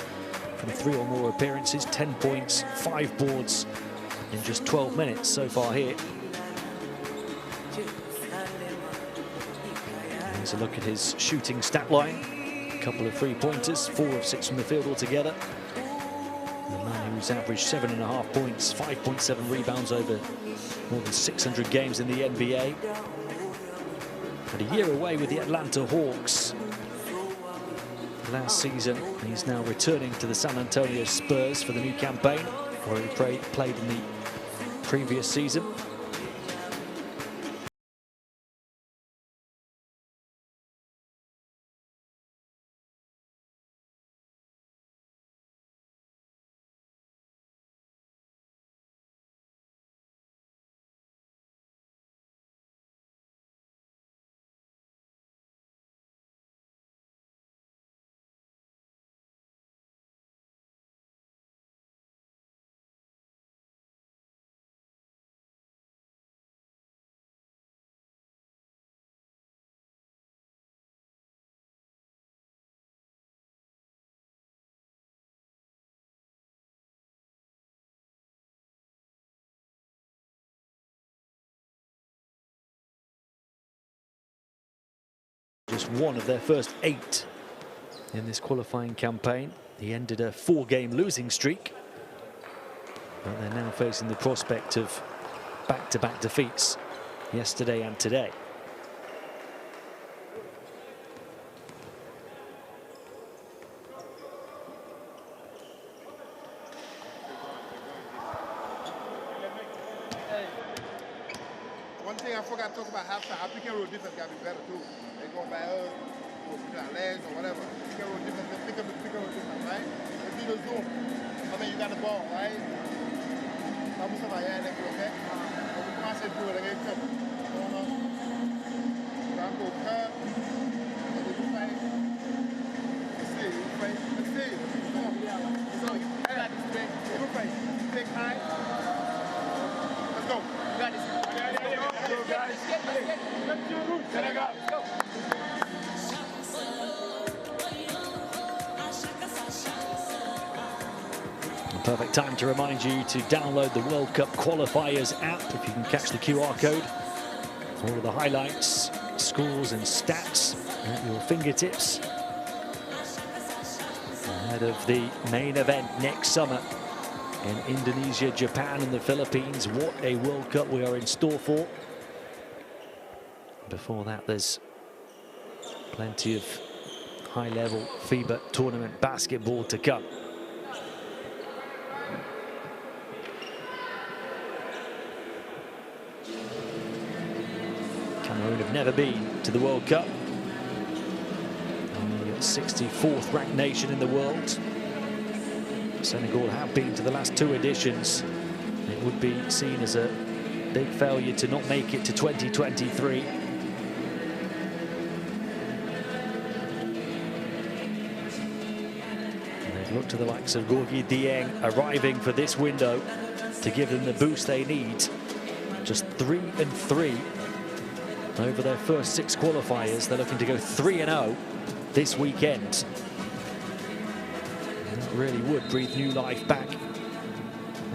from 3 or more appearances. 10 points, 5 boards in just 12 minutes so far here. Here's a look at his shooting stat line. A couple of 3-pointers, 4 of 6 from the field altogether. The man who's averaged 7.5 points, 5.7 rebounds over more than 600 games in the NBA. Had a year away with the Atlanta Hawks last season. He's now returning to the San Antonio Spurs for the new campaign, where he played in the previous season. Just one of their first 8 in this qualifying campaign. He ended a 4-game losing streak, but they're now facing the prospect of back-to-back defeats yesterday and today. One thing I forgot to talk about halftime, our pick and roll defense got to be better too. They go by us, or put our legs or whatever. Pick and roll defense, pick and roll defense, right? Let's do the zoom. I mean, you got the ball, right? Vamos trabalhar, né, okay? Vamos começar a jogar, né, então. Vamos colocar. Let's see, let's see. So, you got this big, big high. Let's go. You got this. Perfect time to remind you to download the World Cup Qualifiers app if you can catch the QR code. All of the highlights, scores and stats at your fingertips ahead of the main event next summer in Indonesia, Japan and the Philippines. What a World Cup we are in store for. Before that, there's plenty of high-level FIBA tournament basketball to come. Cameroon have never been to the World Cup. Only 64th ranked nation in the world. Senegal have been to the last 2 editions. It would be seen as a big failure to not make it to 2023. Look to the likes of Gorgui Dieng arriving for this window to give them the boost they need. Just 3-3 over their first 6 qualifiers. They're looking to go 3-0 this weekend. And that really would breathe new life back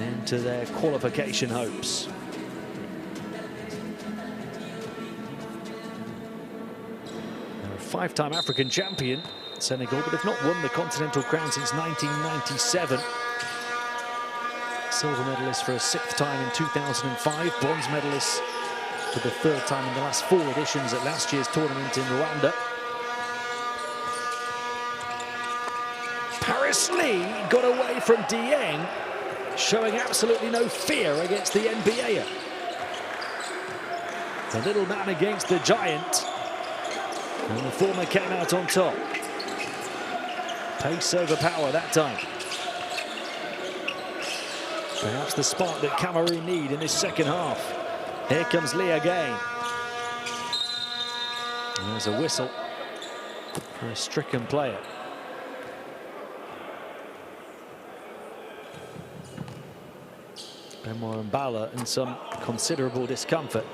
into their qualification hopes. They're a 5-time African champion, Senegal, but have not won the continental crown since 1997. Silver medalist for a 6th time in 2005, bronze medalist for the 3rd time in the last 4 editions at last year's tournament in Rwanda. Paris Lee got away from Dieng, showing absolutely no fear against the NBAer. The little man against the giant. And the former came out on top. Pace over power that time. Perhaps the spark that Cameroon need in this second half. Here comes Lee again. And there's a whistle for a stricken player. Benoit Mbala in some considerable discomfort.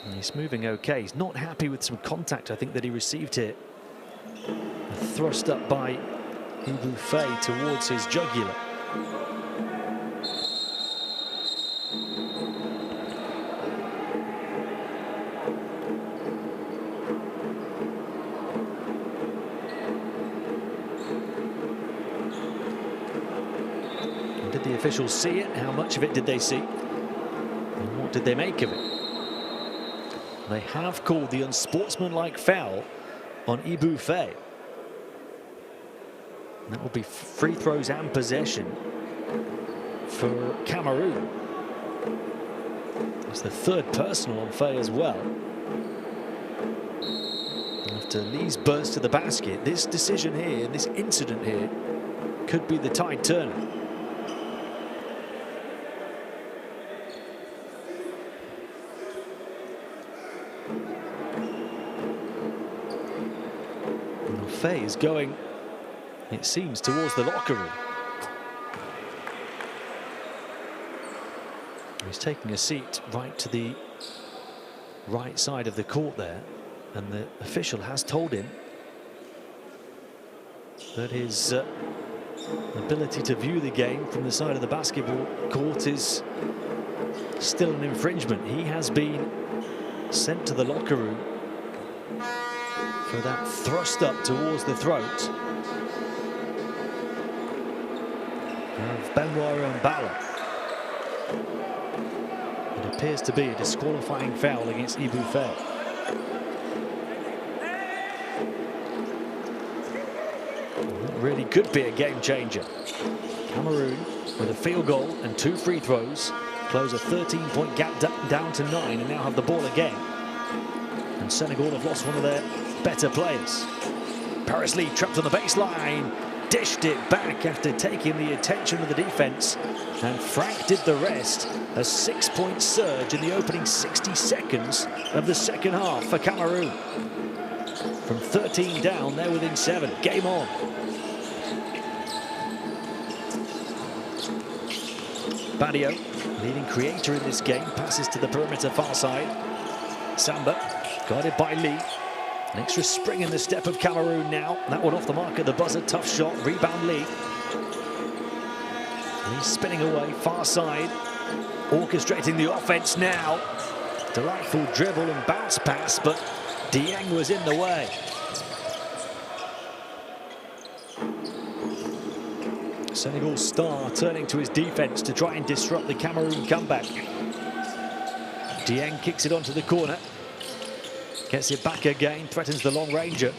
And he's moving okay. He's not happy with some contact, I think, that he received here. A thrust up by Iboufe towards his jugular. Did the officials see it? How much of it did they see? And what did they make of it? They have called the unsportsmanlike foul on Iboufe. That will be free throws and possession for Cameroon. It's the third personal on Faye as well. After Lee's burst to the basket, this decision here, this incident here, could be the tide turner. Faye is going, it seems, towards the locker room. He's taking a seat right to the right side of the court there, and the official has told him that his ability to view the game from the side of the basketball court is still an infringement. He has been sent to the locker room for that thrust up towards the throat of Benoit Mbala. It appears to be a disqualifying foul against Iboufe. That really could be a game changer. Cameroon with a field goal and 2 free throws close a 13-point gap down to 9 and now have the ball again. And Senegal have lost one of their better players. Paris Lee trapped on the baseline, dished it back after taking the attention of the defense, and Frank did the rest. A 6-point surge in the opening 60 seconds of the second half for Cameroon. From 13 down, they're within 7. Game on. Badio, leading creator in this game, passes to the perimeter far side. Samba, guarded by Lee. An extra spring in the step of Cameroon now. That one off the mark at the buzzer. Tough shot. Rebound Lee. He's spinning away. Far side. Orchestrating the offense now. Delightful dribble and bounce pass, but Dieng was in the way. Senegal star turning to his defense to try and disrupt the Cameroon comeback. Dieng kicks it onto the corner. Gets it back again, threatens the long ranger.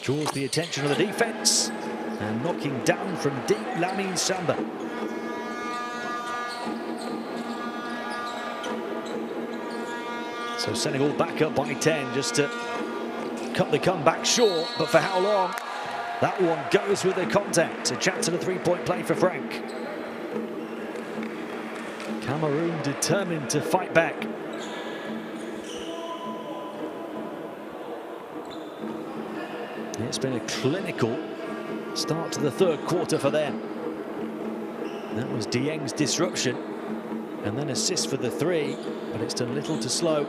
Draws the attention of the defense. And knocking down from deep, Lamine Samba. So Senegal back up by 10 just to cut the comeback short. But for how long? That one goes with the contact. A chance at a 3-point play for Frank. Cameroon determined to fight back. It's been a clinical start to the third quarter for them. That was Dieng's disruption, and then assist for the 3, but it's done little to slow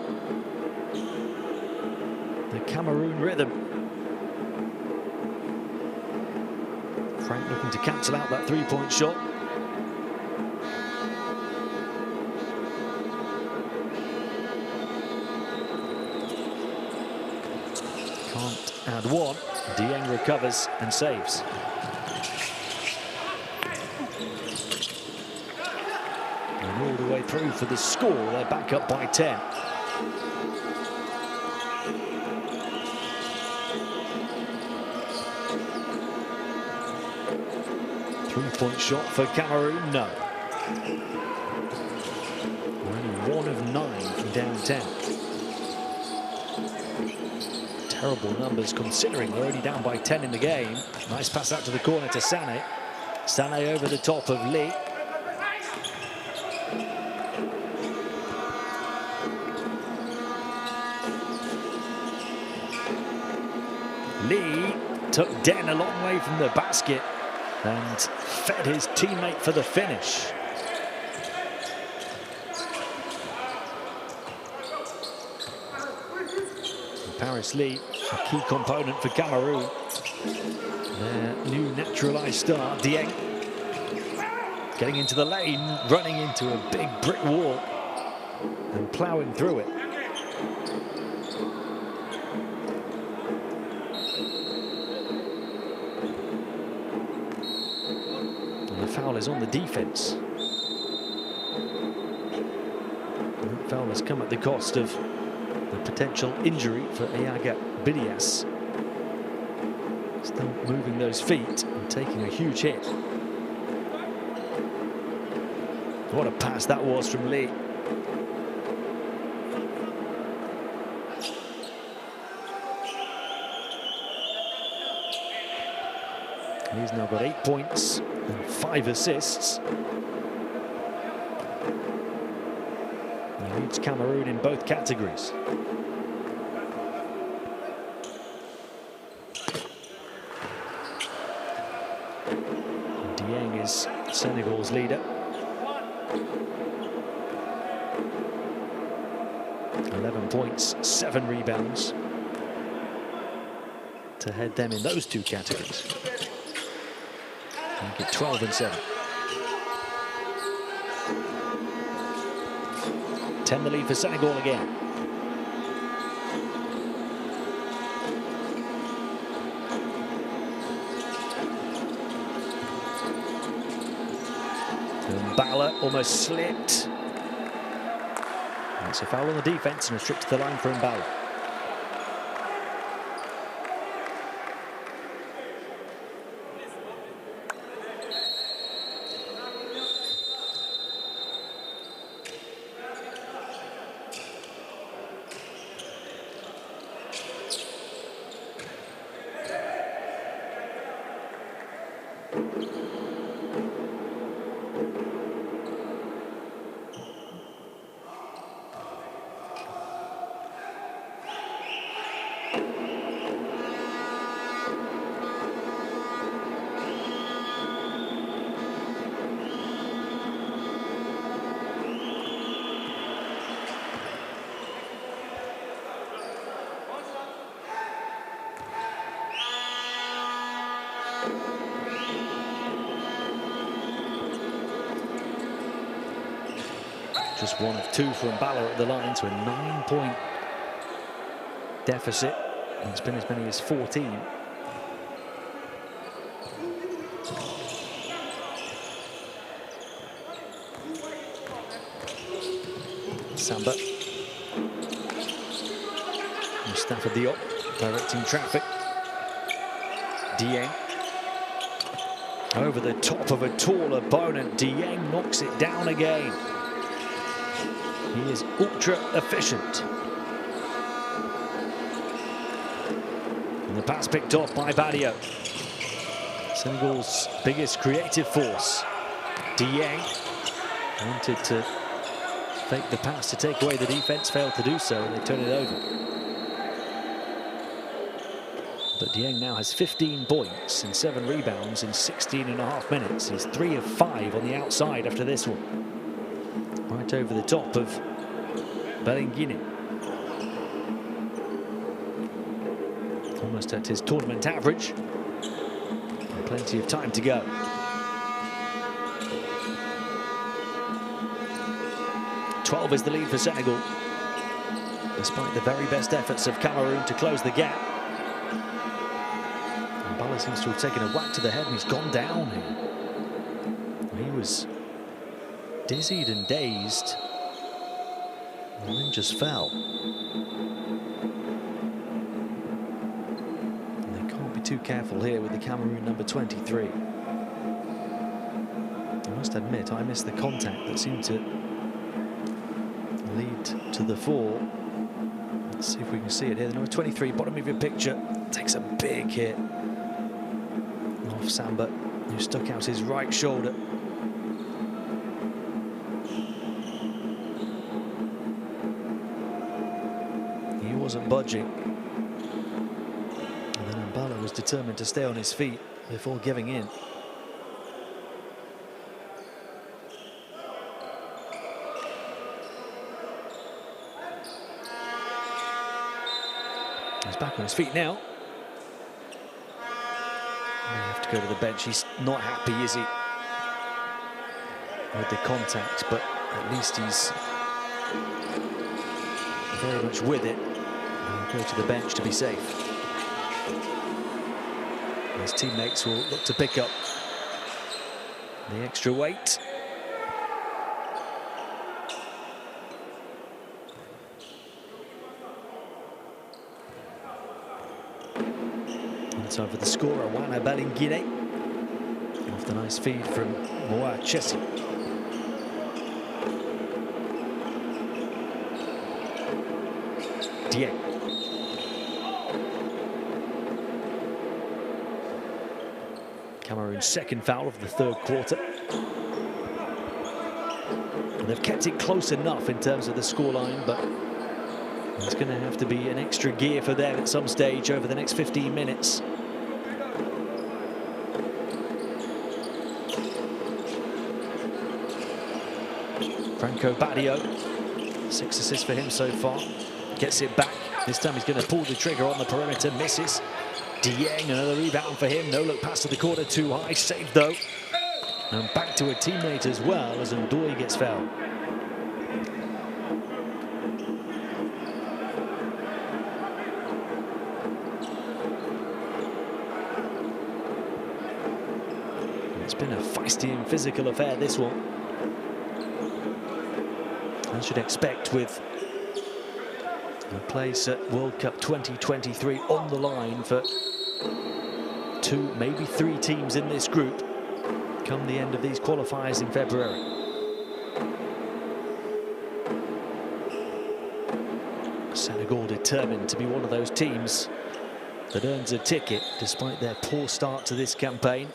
the Cameroon rhythm. Frank looking to cancel out that 3-point shot. Can't add one. Dieng recovers and saves. And all the way through for the score, they're back up by 10. Three-point shot for Cameroon, no. Only 1 of 9 from down 10. Terrible numbers considering they're only down by 10 in the game. Nice pass out to the corner to Sané. Sané over the top of Lee. Lee took Den a long way from the basket and fed his teammate for the finish. Paris Lee, a key component for Cameroon. Their new naturalised star, Dieng, getting into the lane, running into a big brick wall and ploughing through it. And the foul is on the defence. And that foul has come at the cost of the potential injury for Ayaga Bidias. Still moving those feet and taking a huge hit. What a pass that was from Lee. He's now got 8 points and 5 assists. He leads Cameroon in both categories. Dieng is Senegal's leader. 11 points, 7 rebounds to head them in those two categories. Make it 12 and 7. 10 the lead for Senegal again. Bala almost slipped. It's a foul on the defense and a trip to the line for Mbala. Just 1 of 2 for Mbala at the line to a 9-point deficit. And it's been as many as 14. Samba. Mustafa Diop directing traffic. Dieng. Over the top of a tall opponent. Dieng knocks it down again. He is ultra efficient. And the pass picked off by Badio. Senegal's biggest creative force. Dieng wanted to fake the pass to take away the defense, failed to do so, and they turn it over. But Dieng now has 15 points and 7 rebounds in 16.5 minutes. He's 3 of 5 on the outside after this one. Right over the top of Bellinguine. Almost at his tournament average. And plenty of time to go. "12 is the lead for Senegal, despite the very best efforts of Cameroon to close the gap. And Bala seems to have taken a whack to the head and he's gone down here. He was dizzied and dazed, and then just fell. And they can't be too careful here with the Cameroon number 23. I must admit, I missed the contact that seemed to lead to the 4. Let's see if we can see it here. The number 23, bottom of your picture, takes a big hit off Samba, who stuck out his right shoulder. He wasn't budging. And then Mbala was determined to stay on his feet before giving in. He's back on his feet now. May have to go to the bench. He's not happy, is he, with the contact, but at least he's very much with it. He'll go to the bench to be safe. His teammates will look to pick up the extra weight. Time for the scorer, Wana Balingine. Off the nice feed from Moa Chessie. Dieng. Cameroon's second foul of the third quarter. And they've kept it close enough in terms of the scoreline, but it's going to have to be an extra gear for them at some stage over the next 15 minutes. Franco Badio, 6 assists for him so far. Gets it back. This time he's going to pull the trigger on the perimeter. Misses. Dieng, another rebound for him. No look pass to the corner, too high. Saved though. And back to a teammate as well as Ndoye gets fouled. It's been a feisty and physical affair, this one. I should expect with a place at World Cup 2023 on the line for 2, maybe 3 teams in this group come the end of these qualifiers in February. Senegal determined to be one of those teams that earns a ticket despite their poor start to this campaign.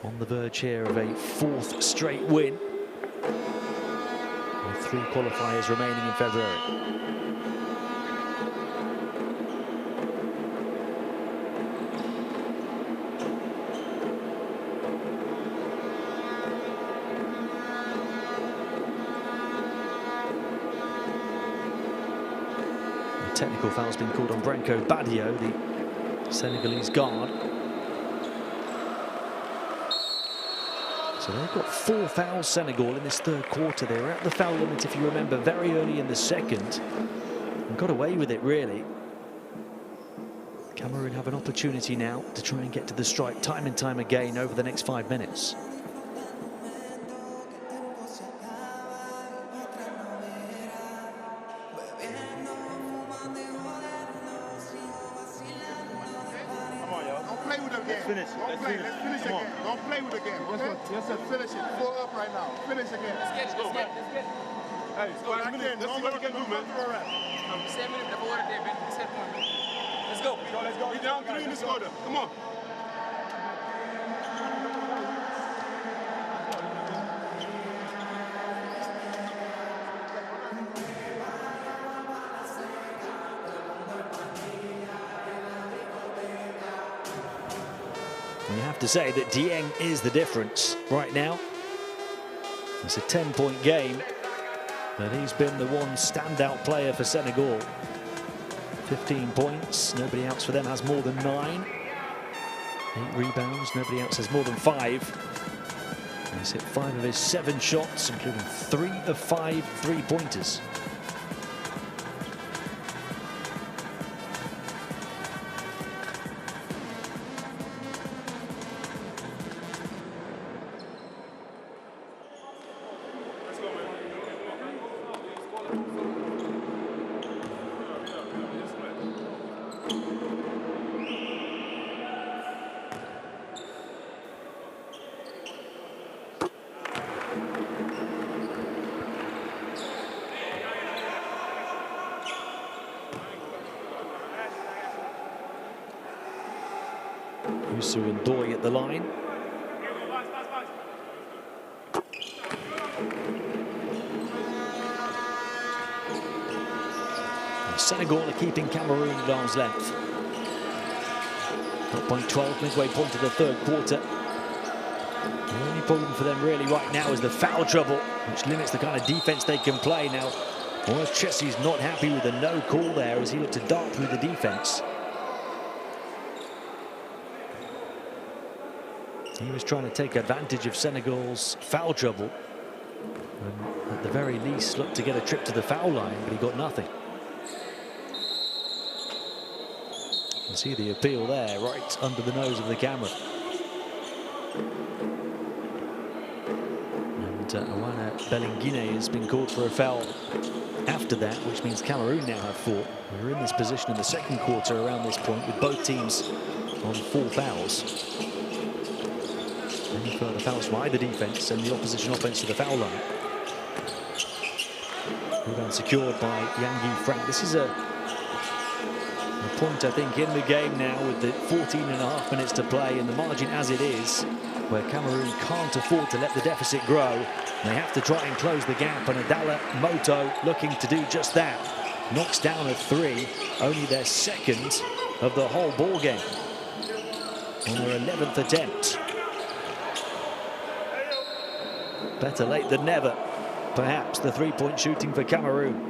On the verge here of a 4th straight win. 3 qualifiers remaining in February. A technical foul's been called on Branco Badio, the Senegalese guard. So they've got 4 fouls, Senegal, in this third quarter. They were at the foul limit, if you remember, very early in the second and got away with it, really. Cameroon have an opportunity now to try and get to the strike time and time again over the next 5 minutes. Let's finish again. Don't play with the game, okay? Yes, sir. Finish it. 4 up right now. Finish again. Let's go, man. Hey, let's go. Don't let it move, man. 7 minutes. Let's go. Let's go. We down 3 in this order. Come on. You have to say that Dieng is the difference right now. It's a 10-point game, but he's been the one standout player for Senegal. 15 points, nobody else for them has more than 9. 8 rebounds, nobody else has more than 5. He's hit 5 of his 7 shots, including 3 of 5 3-pointers. Suindoy at the line. Senegal are keeping Cameroon at arm's length. At point 12, midway point of the third quarter. The only problem for them really right now is the foul trouble, which limits the kind of defense they can play. Now, Chelsea's not happy with the no call there as he looked to dart through the defense. He was trying to take advantage of Senegal's foul trouble. And at the very least, looked to get a trip to the foul line, but he got nothing. You can see the appeal there, right under the nose of the camera. And Awana Belengine has been called for a foul after that, which means Cameroon now have 4. We're in this position in the second quarter around this point with both teams on 4 fouls. Any further fouls from either defense and the opposition offense to the foul line. Rebound secured by Yangi Frank. This is a point, I think, in the game now with the 14.5 minutes to play and the margin as it is, where Cameroon can't afford to let the deficit grow. They have to try and close the gap, and Adala Moto looking to do just that. Knocks down a 3, only their second of the whole ball game on their 11th attempt. Better late than never, perhaps, the three-point shooting for Cameroon.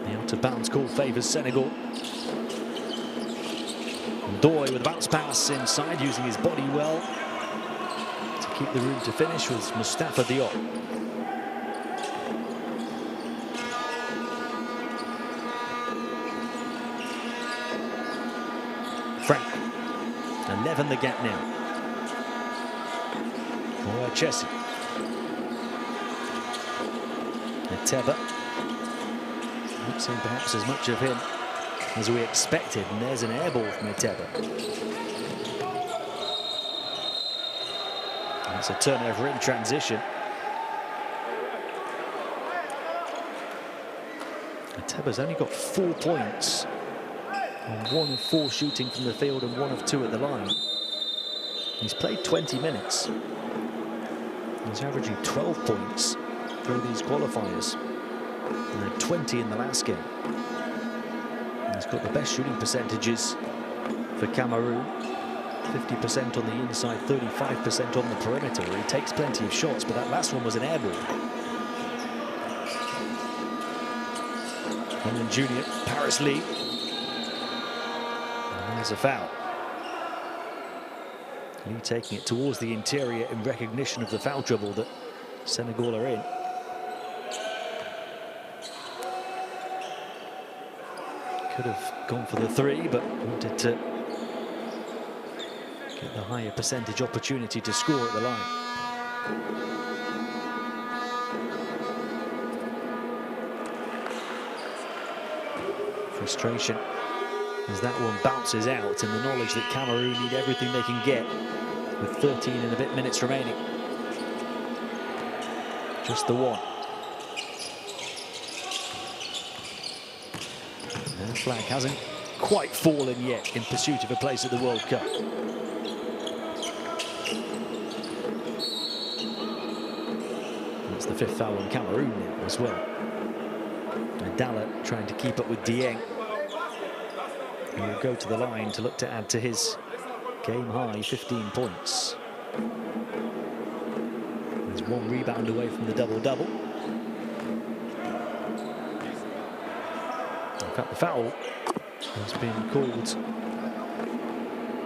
The out-of-bounds call favours Senegal. Doy with a bounce pass inside, using his body well to keep the room to finish with Mustafa Diop. Frank, 11 the gap now. For Chelsea. Teba. Not seen perhaps as much of him as we expected, and there's an air ball from Eteba. That's a turnover in transition. Eteba's only got 4 points on 1 of 4 shooting from the field and 1 of 2 at the line. He's played 20 minutes. He's averaging 12 points through these qualifiers. And then 20 in the last game. He's got the best shooting percentages for Cameroon. 50% on the inside, 35% on the perimeter. He takes plenty of shots, but that last one was an air ball. And then junior, Paris Lee. And there's a foul. Lee taking it towards the interior in recognition of the foul trouble that Senegal are in. Could have gone for the 3, but wanted to get the higher percentage opportunity to score at the line. Frustration as that one bounces out, and the knowledge that Cameroon need everything they can get with 13 and a bit minutes remaining. Just the one. The flag hasn't quite fallen yet in pursuit of a place at the World Cup. That's the 5th foul on Cameroon now as well. Adala trying to keep up with Dieng. He will go to the line to look to add to his game-high 15 points. He's 1 rebound away from the double-double. In fact, the foul has been called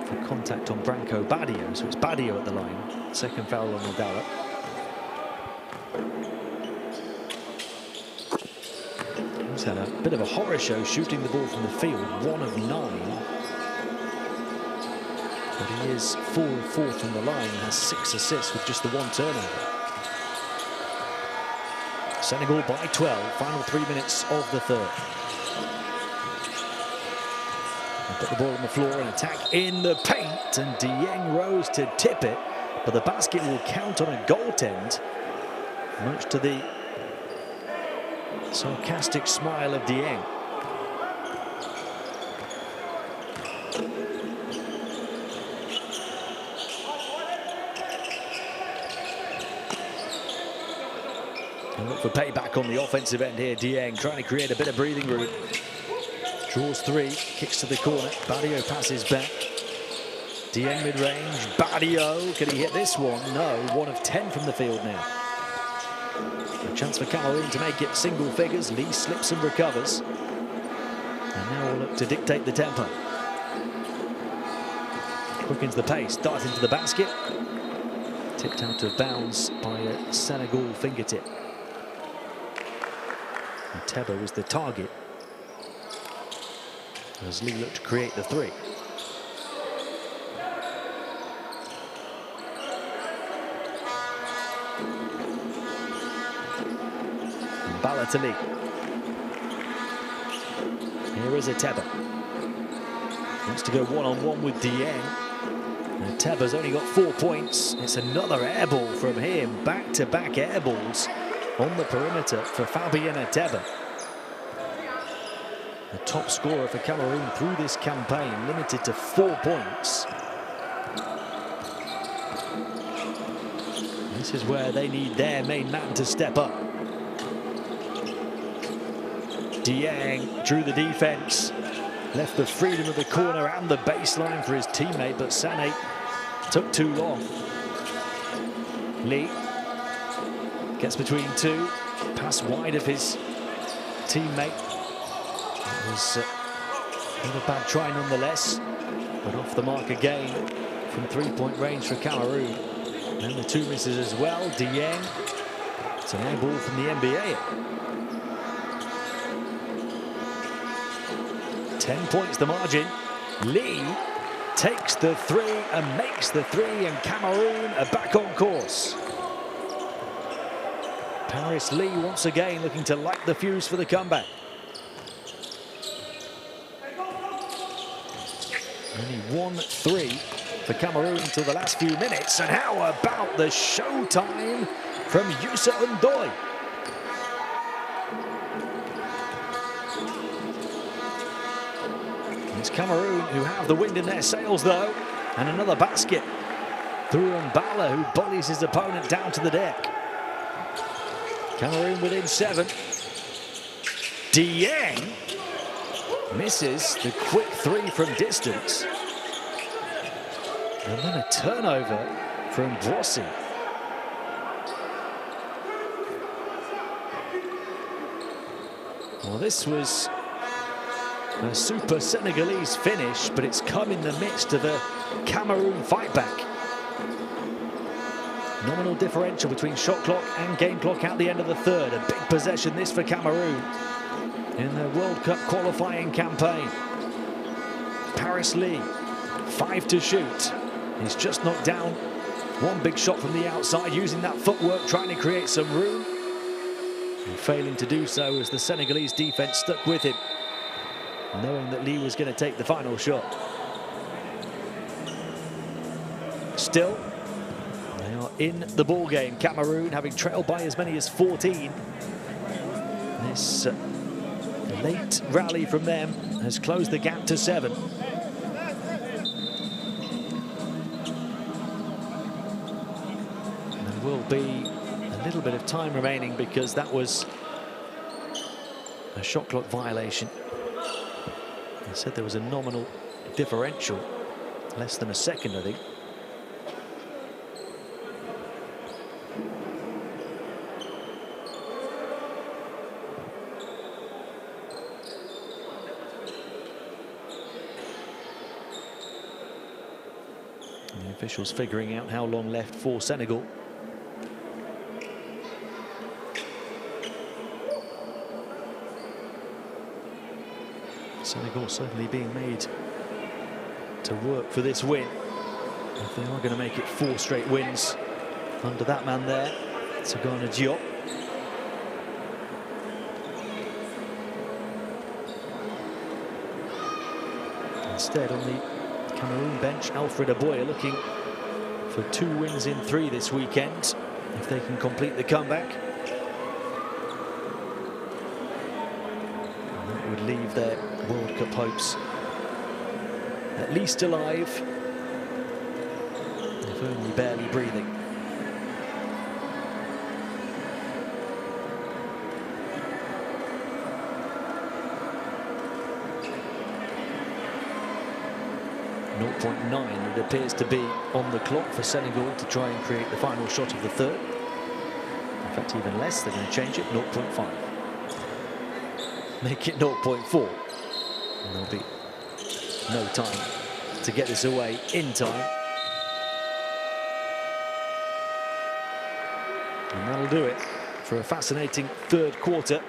for contact on Branco Badio, so it's Badio at the line. Second foul on Adala. He's had a bit of a horror show shooting the ball from the field, 1 of 9. But he is 4 of 4 from the line and has 6 assists with just the 1 turnover. Senegal by 12, final 3 minutes of the third. Put the ball on the floor and attack in the paint, and Dieng rose to tip it, but the basket will count on a goaltend, much to the Sarcastic smile of Dieng. And look for payback on the offensive end here. Dieng trying to create a bit of breathing room. Draws three, kicks to the corner. Badio passes back. Dieng mid-range. Badio, can he hit this one? No, 1 of 10 from the field now. A chance for Cameroon to make it single figures. Lee slips and recovers. And now we'll look to dictate the tempo. Quickens the pace, darts into the basket. Tipped out of bounds by a Senegal fingertip. And Teba was the target as Lee looked to create the three. And Balotelli. Here is a Teba. Wants to go one-on-one with Dieng. And Teba's only got 4 points. It's another air ball from him. Back-to-back air balls on the perimeter for Fabien Teba. The top scorer for Cameroon through this campaign, limited to 4 points. This is where they need their main man to step up. Dieng drew the defense, left the freedom of the corner and the baseline for his teammate, but Sané took too long. Lee gets between two, pass wide of his teammate. It was not a bad try nonetheless, but off the mark again from three-point range for Cameroon. And the two misses as well. Dieng, it's an air ball from the NBA. 10 points the margin. Lee takes the three and makes the three, and Cameroon are back on course. Paris Lee once again looking to light the fuse for the comeback. Only 1-3 for Cameroon until the last few minutes. And how about the showtime from Youssa Ndoye? It's Cameroon who have the wind in their sails though. And another basket through Mbala, who bullies his opponent down to the deck. Cameroon within 7. Dieng misses the quick three from distance. And then a turnover from Brossy. Well, this was a super Senegalese finish, but it's come in the midst of a Cameroon fight back. Nominal differential between shot clock and game clock at the end of the third. A big possession this for Cameroon in the World Cup qualifying campaign. Paris Lee, 5 to shoot. He's just knocked down one big shot from the outside, using that footwork, trying to create some room. And failing to do so as the Senegalese defense stuck with him, knowing that Lee was going to take the final shot. Still, they are in the ball game. Cameroon having trailed by as many as 14. This late rally from them has closed the gap to 7. There will be a little bit of time remaining because that was a shot clock violation. I said there was a nominal differential, less than a second, I think. The officials figuring out how long left for Senegal. Senegal certainly being made to work for this win. If they are going to make it 4 straight wins under that man there, Sagana Diop. Instead, on the Cameroon bench, Alfred Aboya looking for 2 wins in 3 this weekend, if they can complete the comeback. leave their World Cup hopes at least alive, if only barely breathing. .9 it appears to be on the clock for Senegal to try and create the final shot of the third. In fact, even less, they're going to change it, 0.5. Make it 0.4. And there'll be no time to get this away in time. And that'll do it for a fascinating third quarter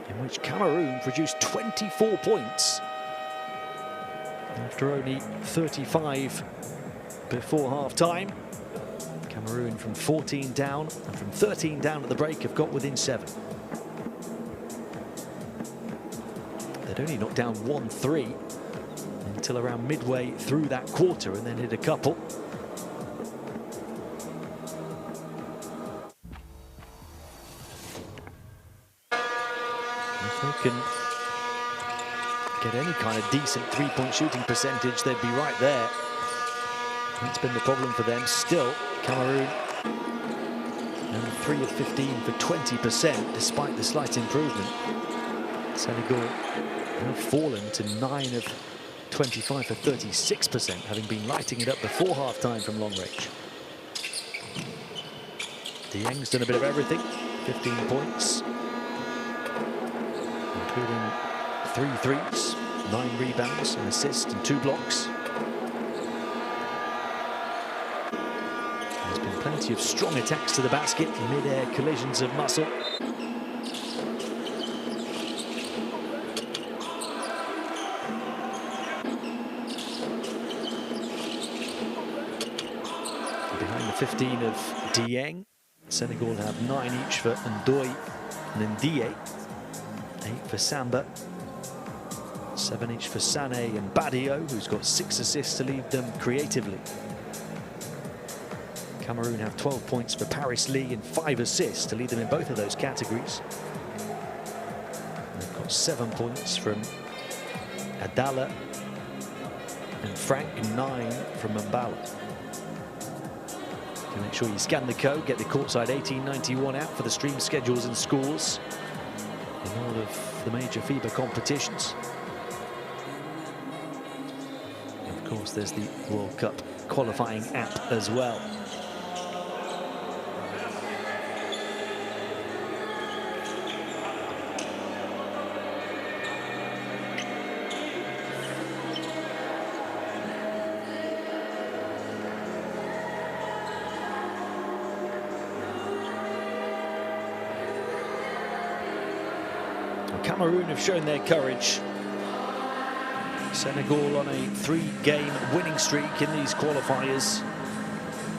in which Cameroon produced 24 points after only 35 before half-time. Cameroon from 14 down and from 13 down at the break have got within 7. They'd only knocked down 1-3 until around midway through that quarter, and then hit a couple. If they can get any kind of decent three-point shooting percentage, they'd be right there. That's been the problem for them. Still, Cameroon only 3 of 15 for 20%, despite the slight improvement. Senegal have fallen to 9 of 25 for 36%, having been lighting it up before half-time from long range. Dieng's done a bit of everything, 15 points, including 3 threes, 9 rebounds, an assist and 2 blocks. There's been plenty of strong attacks to the basket, mid-air collisions of muscle. Behind the 15 of Dieng, Senegal have 9 each for Ndoye and Ndiaye, 8 for Samba, 7 each for Sané and Badio, who's got 6 assists to lead them creatively. Cameroon have 12 points for Paris Lee and 5 assists to lead them in both of those categories. They've got 7 points from Adala and Frank, and 9 from Mbala. Make sure you scan the code, get the courtside 1891 out for the stream schedules and scores in all of the major FIBA competitions. And of course, there's the World Cup qualifying app as well. Cameroon have shown their courage. Senegal on a 3-game winning streak in these qualifiers.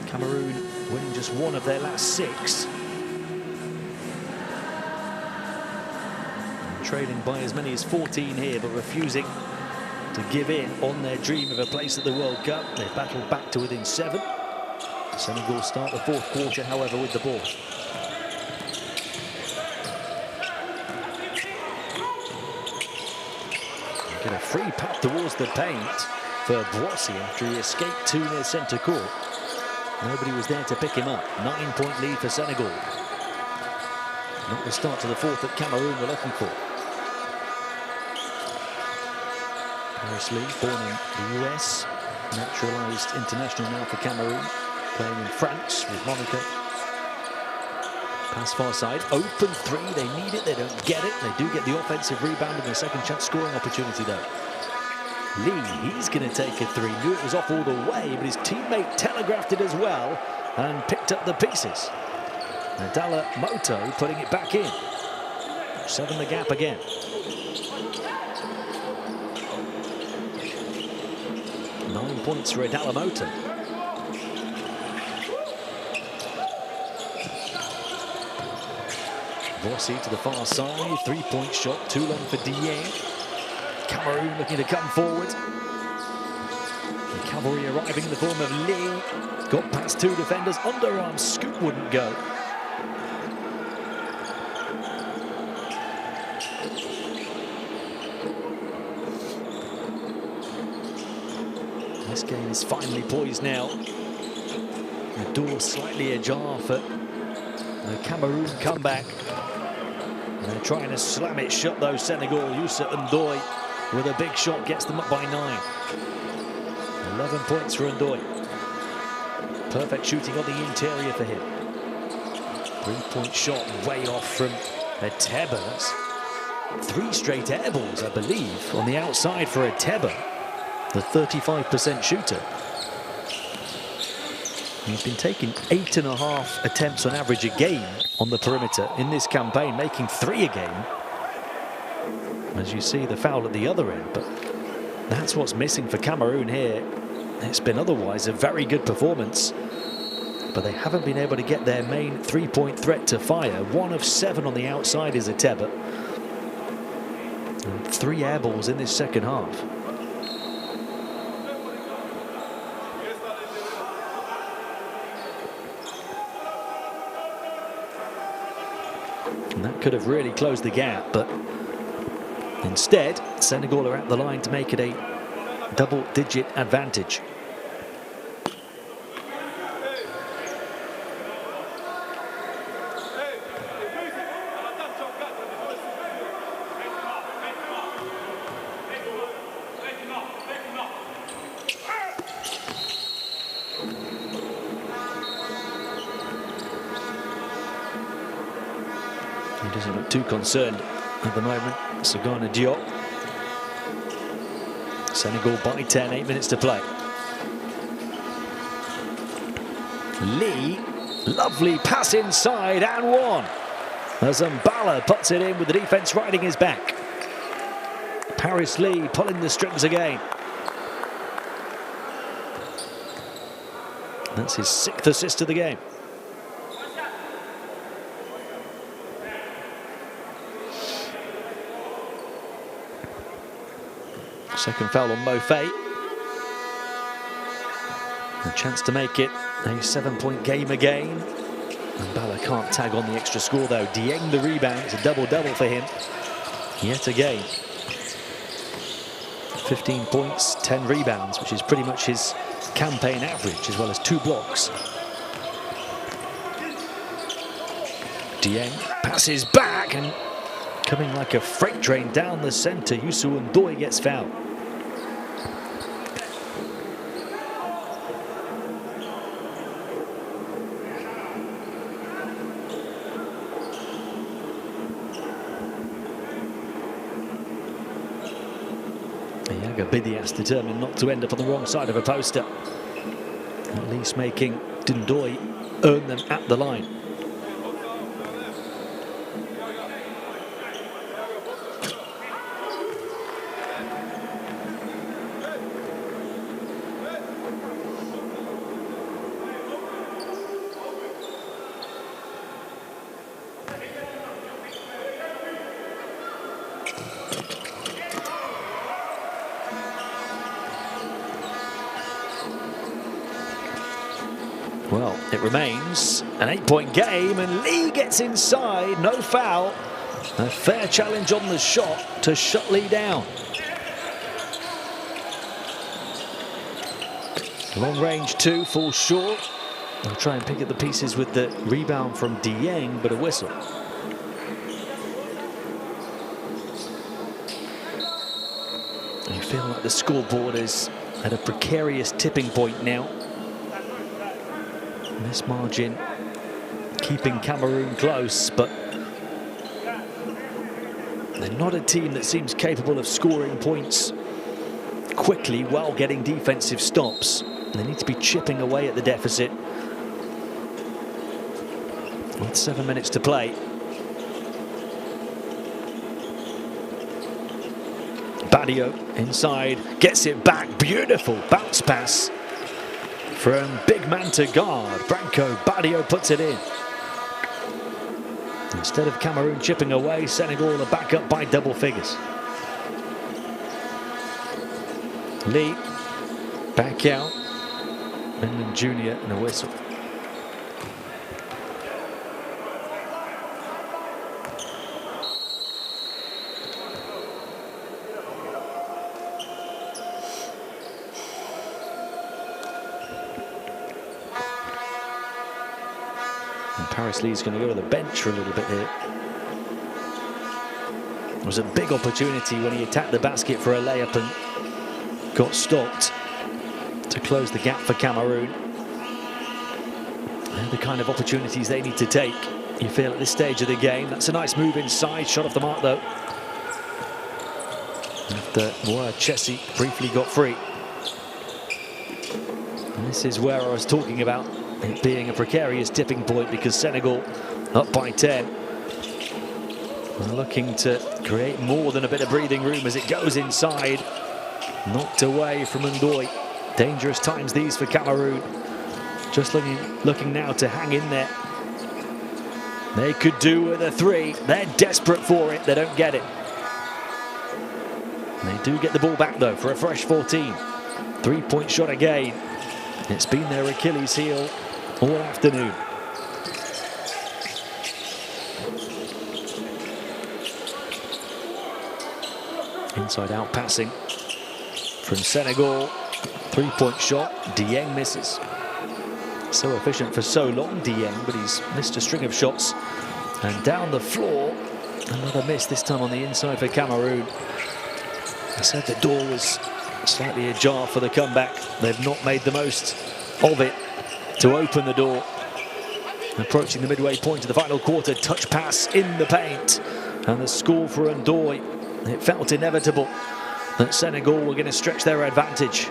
Cameroon winning just 1 of their last 6. Trailing by as many as 14 here, but refusing to give in on their dream of a place at the World Cup. They've battled back to within 7. Senegal start the fourth quarter, however, with the ball. Get a free path towards the paint for Boissy after he escaped to near centre court. Nobody was there to pick him up. 9-point lead for Senegal. Not the start to the fourth that Cameroon were looking for. Paris Lee, born in the US, naturalised international now for Cameroon, playing in France with Monaco. Pass far side, open 3, they need it, they don't get it. They do get the offensive rebound and the second chance scoring opportunity though. Lee, he's going to take a 3, knew it was off all the way, but his teammate telegraphed it as well and picked up the pieces. Adala Moto putting it back in. 7 the gap again. Nine points for Adala Moto. Boissy to the far side, 3-point shot, too long for Dieng. Cameroon looking to come forward. The cavalry arriving in the form of Lee. Got past 2 defenders, underarm scoop wouldn't go. This game is finally poised now. The door slightly ajar for the Cameroon comeback. And they're trying to slam it shut though, Senegal. Youssou N'Doye with a big shot gets them up by 9. 11 points for N'Doye. Perfect shooting on the interior for him. 3-point shot way off from Eteba. That's 3 straight air balls, I believe, on the outside for Eteba, the 35% shooter. He's been taking 8.5 attempts on average a game on the perimeter in this campaign, making 3 a game. As you see, the foul at the other end, but that's what's missing for Cameroon here. It's been otherwise a very good performance, but they haven't been able to get their main 3-point threat to fire. 1 of 7 on the outside is Eteba. And 3 air balls in this second half. And that could have really closed the gap, but instead, Senegal are at the line to make it a double-digit advantage. He doesn't look too concerned at the moment, Sagana Diop. Senegal by 10, 8 minutes to play. Lee, lovely pass inside and 1. As Mbala puts it in with the defense riding his back. Paris Lee pulling the strings again. That's his 6th assist of the game. Second foul on Mo Faye. A chance to make it a 7-point game again. And Bala can't tag on the extra score though. Dieng the rebound. It's a double-double for him. Yet again. 15 points, 10 rebounds, which is pretty much his campaign average, as well as 2 blocks. Dieng passes back and coming like a freight train down the center. Youssou N'Doye gets fouled. Bidias determined not to end up on the wrong side of a poster. At least making N'Doye earn them at the line. Well, it remains an 8-point game, and Lee gets inside, no foul. A fair challenge on the shot to shut Lee down. Long range 2 falls short. They'll try and pick up the pieces with the rebound from Dieng, but a whistle. You feel like the scoreboard is at a precarious tipping point now. This margin keeping Cameroon close, but they're not a team that seems capable of scoring points quickly while getting defensive stops. They need to be chipping away at the deficit. With 7 minutes to play. Badio inside, gets it back, beautiful bounce pass. From big man to guard, Branco Badio puts it in. Instead of Cameroon chipping away, Senegal are back up by double figures. Lee, back out. Menlin Jr. and a whistle. Paris Lee's going to go to the bench for a little bit here. It was a big opportunity when he attacked the basket for a layup and got stopped to close the gap for Cameroon. They're the kind of opportunities they need to take, you feel, at this stage of the game. That's a nice move inside, shot off the mark though. After Chessie briefly got free. And this is where I was talking about it being a precarious tipping point, because Senegal up by 10. And looking to create more than a bit of breathing room as it goes inside. Knocked away from Ndoye. Dangerous times these for Cameroon. Just looking now to hang in there. They could do with a 3. They're desperate for it. They don't get it. They do get the ball back though for a fresh 14. 3-point shot again. It's been their Achilles heel all afternoon. Inside out passing from Senegal. 3-point shot. Dieng misses. So efficient for so long, Dieng, but he's missed a string of shots. And down the floor, another miss, this time on the inside for Cameroon. I said the door was slightly ajar for the comeback. They've not made the most of it to open the door. Approaching the midway point of the final quarter, touch pass in the paint. And the score for Ndoye. It felt inevitable that Senegal were going to stretch their advantage.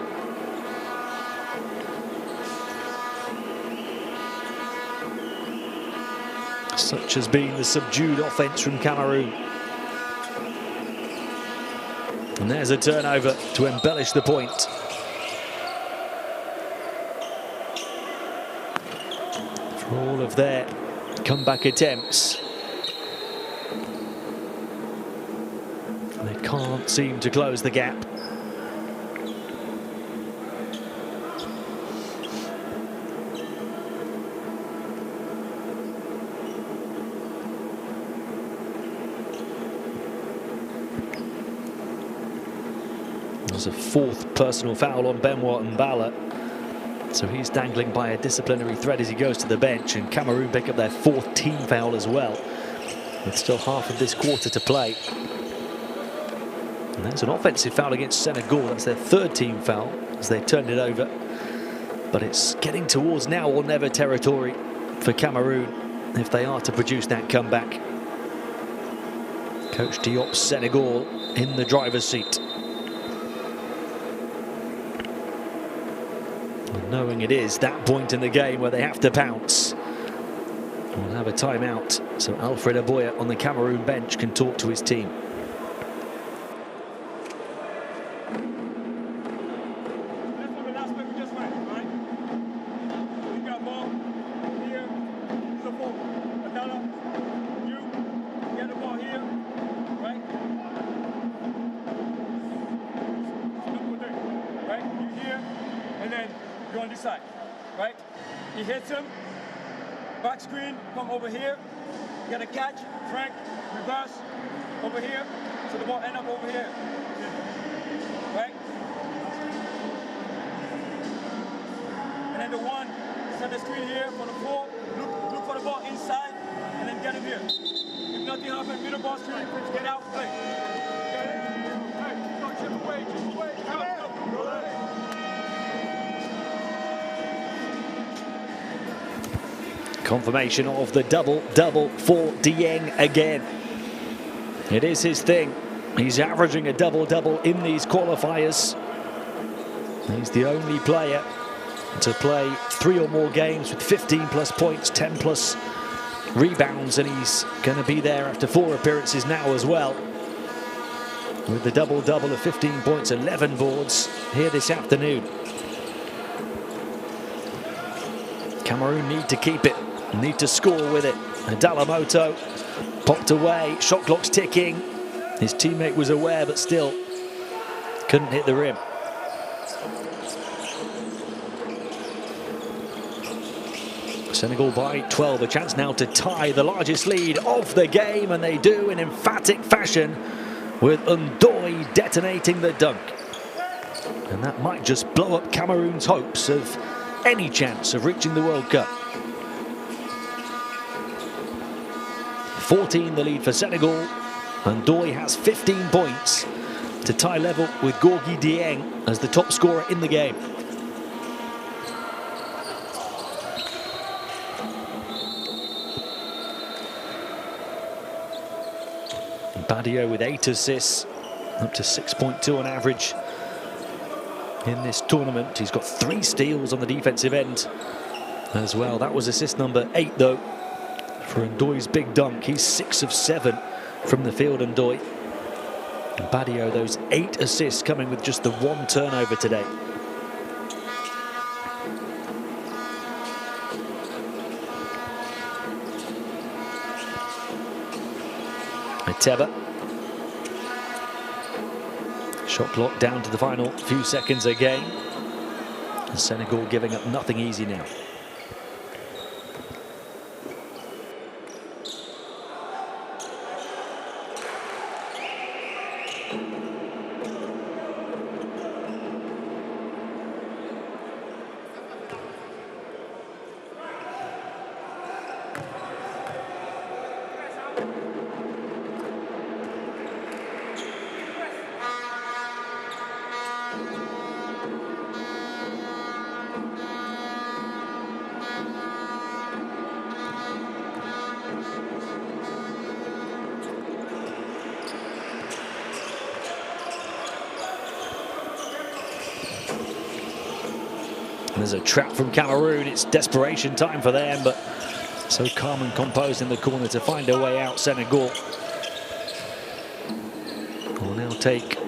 Such has been the subdued offense from Cameroon. And there's a turnover to embellish the point. For all of their comeback attempts, they can't seem to close the gap. There's a 4th personal foul on Benoit Mbala. So he's dangling by a disciplinary thread as he goes to the bench, and Cameroon pick up their 4th team foul as well, with still half of this quarter to play. And there's an offensive foul against Senegal. That's their 3rd team foul as they turned it over. But it's getting towards now or never territory for Cameroon if they are to produce that comeback. Coach Diop's Senegal in the driver's seat. And knowing it is that point in the game where they have to pounce. We'll have a timeout so Alfred Aboya on the Cameroon bench can talk to his team. On this side, right? He hits him, back screen, come over here, get a catch, Frank, reverse, over here, so the ball end up over here, right? And then the one, set the screen here for the 4, look for the ball inside, and then get him here. If nothing happens, middle ball screen, get out, play. Hey, don't chip away, go. Confirmation of the double-double for Dieng again. It is his thing. He's averaging a double-double in these qualifiers. He's the only player to play 3 or more games with 15+ points, 10+ rebounds, and he's going to be there after 4 appearances now as well. With the double-double of 15 points, 11 boards here this afternoon. Cameroon need to keep it. Need to score with it. Dalamoto popped away, shot clock's ticking. His teammate was aware, but still couldn't hit the rim. Senegal by 12, a chance now to tie the largest lead of the game, and they do in emphatic fashion with Ndoye detonating the dunk. And that might just blow up Cameroon's hopes of any chance of reaching the World Cup. 14 the lead for Senegal, and Ndoye has 15 points to tie level with Gorgui Dieng as the top scorer in the game. Badio with 8 assists, up to 6.2 on average in this tournament. He's got 3 steals on the defensive end as well. That was assist number 8 though for Ndoye's big dunk. He's 6 of 7 from the field, Ndoye. And Badio, those 8 assists coming with just the 1 turnover today. Eteba. Shot clock down to the final few seconds again. And Senegal giving up nothing easy now. There's a trap from Cameroon. It's desperation time for them, but so calm and composed in the corner to find a way out. Senegal will now take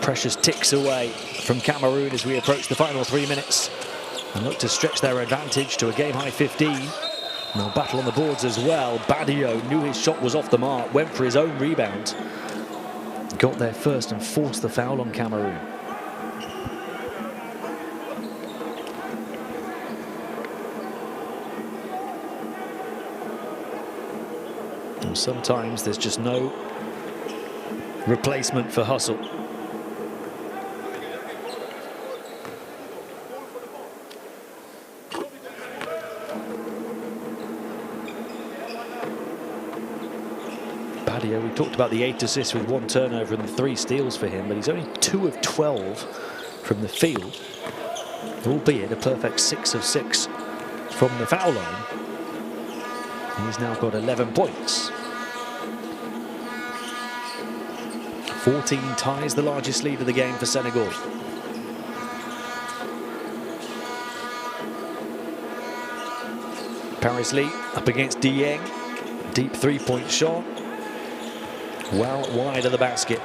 precious ticks away from Cameroon as we approach the final 3 minutes and look to stretch their advantage to a game-high 15. And they'll battle on the boards as well. Badio knew his shot was off the mark, went for his own rebound, got there first and forced the foul on Cameroon. Sometimes there's just no replacement for hustle. Badio, we talked about the 8 assists with 1 turnover and 3 steals for him, but he's only 2 of 12 from the field, albeit a perfect 6 of 6 from the foul line. He's now got 11 points. 14 ties the largest lead of the game for Senegal. Paris Lee up against Dieng. Deep 3-point shot. Well wide of the basket.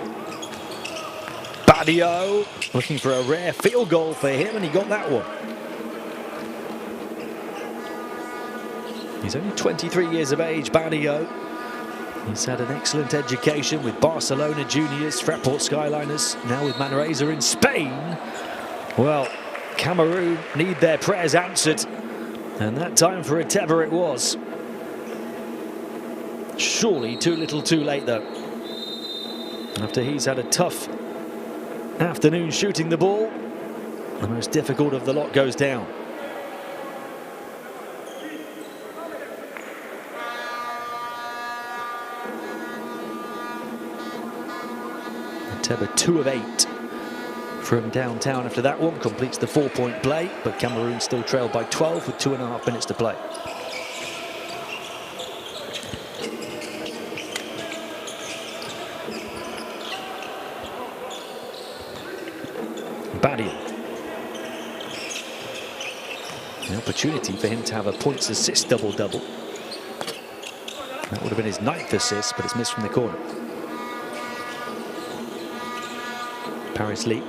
Badio looking for a rare field goal for him, and he got that one. He's only 23 years of age, Badio. He's had an excellent education with Barcelona Juniors, Freeport Skyliners, now with Manresa in Spain. Well, Cameroon need their prayers answered, and that time for Eteba it was. Surely too little too late though. After he's had a tough afternoon shooting the ball, the most difficult of the lot goes down. Eteba 2 of 8 from downtown after that one, completes the 4-point play, but Cameroon still trailed by 12 with 2.5 minutes to play. Badio. An opportunity for him to have a points assist double-double. That would have been his 9th assist, but it's missed from the corner. Paris Lee.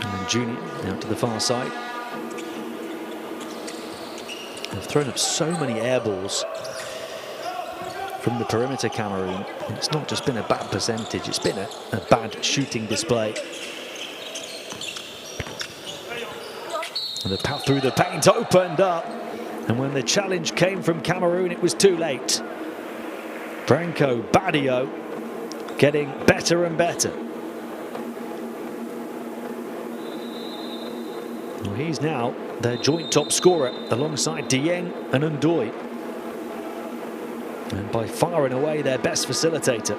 And then Junior out to the far side. They've thrown up so many air balls from the perimeter, Cameroon. And it's not just been a bad percentage, it's been a bad shooting display. And the path through the paint opened up, and when the challenge came from Cameroon, it was too late. Branco Badio getting better and better. Well, he's now their joint top scorer alongside Dieng and Ndoye. And by far and away their best facilitator.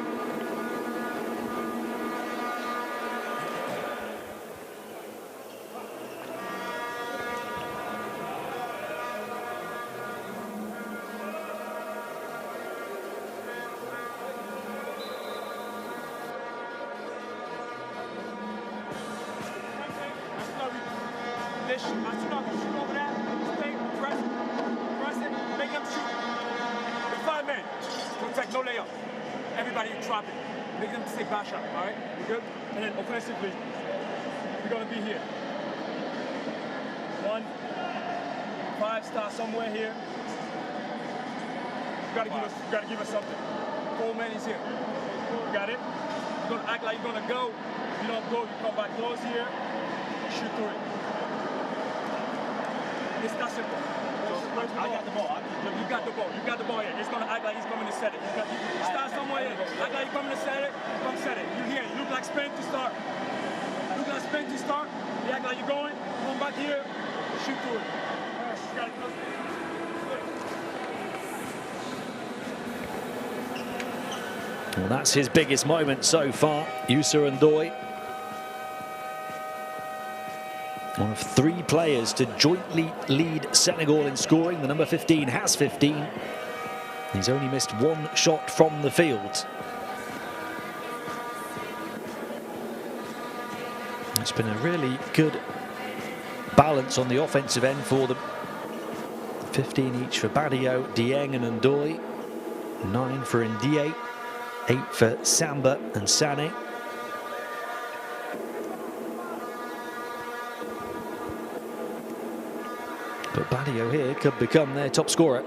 No layup. Everybody drop it. Make them stay back shot, all right? We good? And then offensively, we're going to be here. 1, 5 star somewhere here. You got to give us something. 4 man is here. You got it? You're going to act like you're going to go. If you don't go, you come back close here. Shoot through it. It's that simple. I got the ball. You got the ball. You got the ball here. It's going to act like he's coming to set it. You start somewhere here. Act like you're coming to set it. Come set it. You here. You look like Spain to start. You look like Spain to start. You act like you're going. Come back here. Shoot through it. You got it. Well, that's his biggest moment so far, Youssou Ndoye. One of 3 players to jointly lead Senegal in scoring. The number 15 has 15. He's only missed 1 shot from the field. It's been a really good balance on the offensive end for them. 15 each for Badio, Dieng and Ndoye. 9 for Ndiaye. 8 for Samba and Sané. But Badio here could become their top scorer.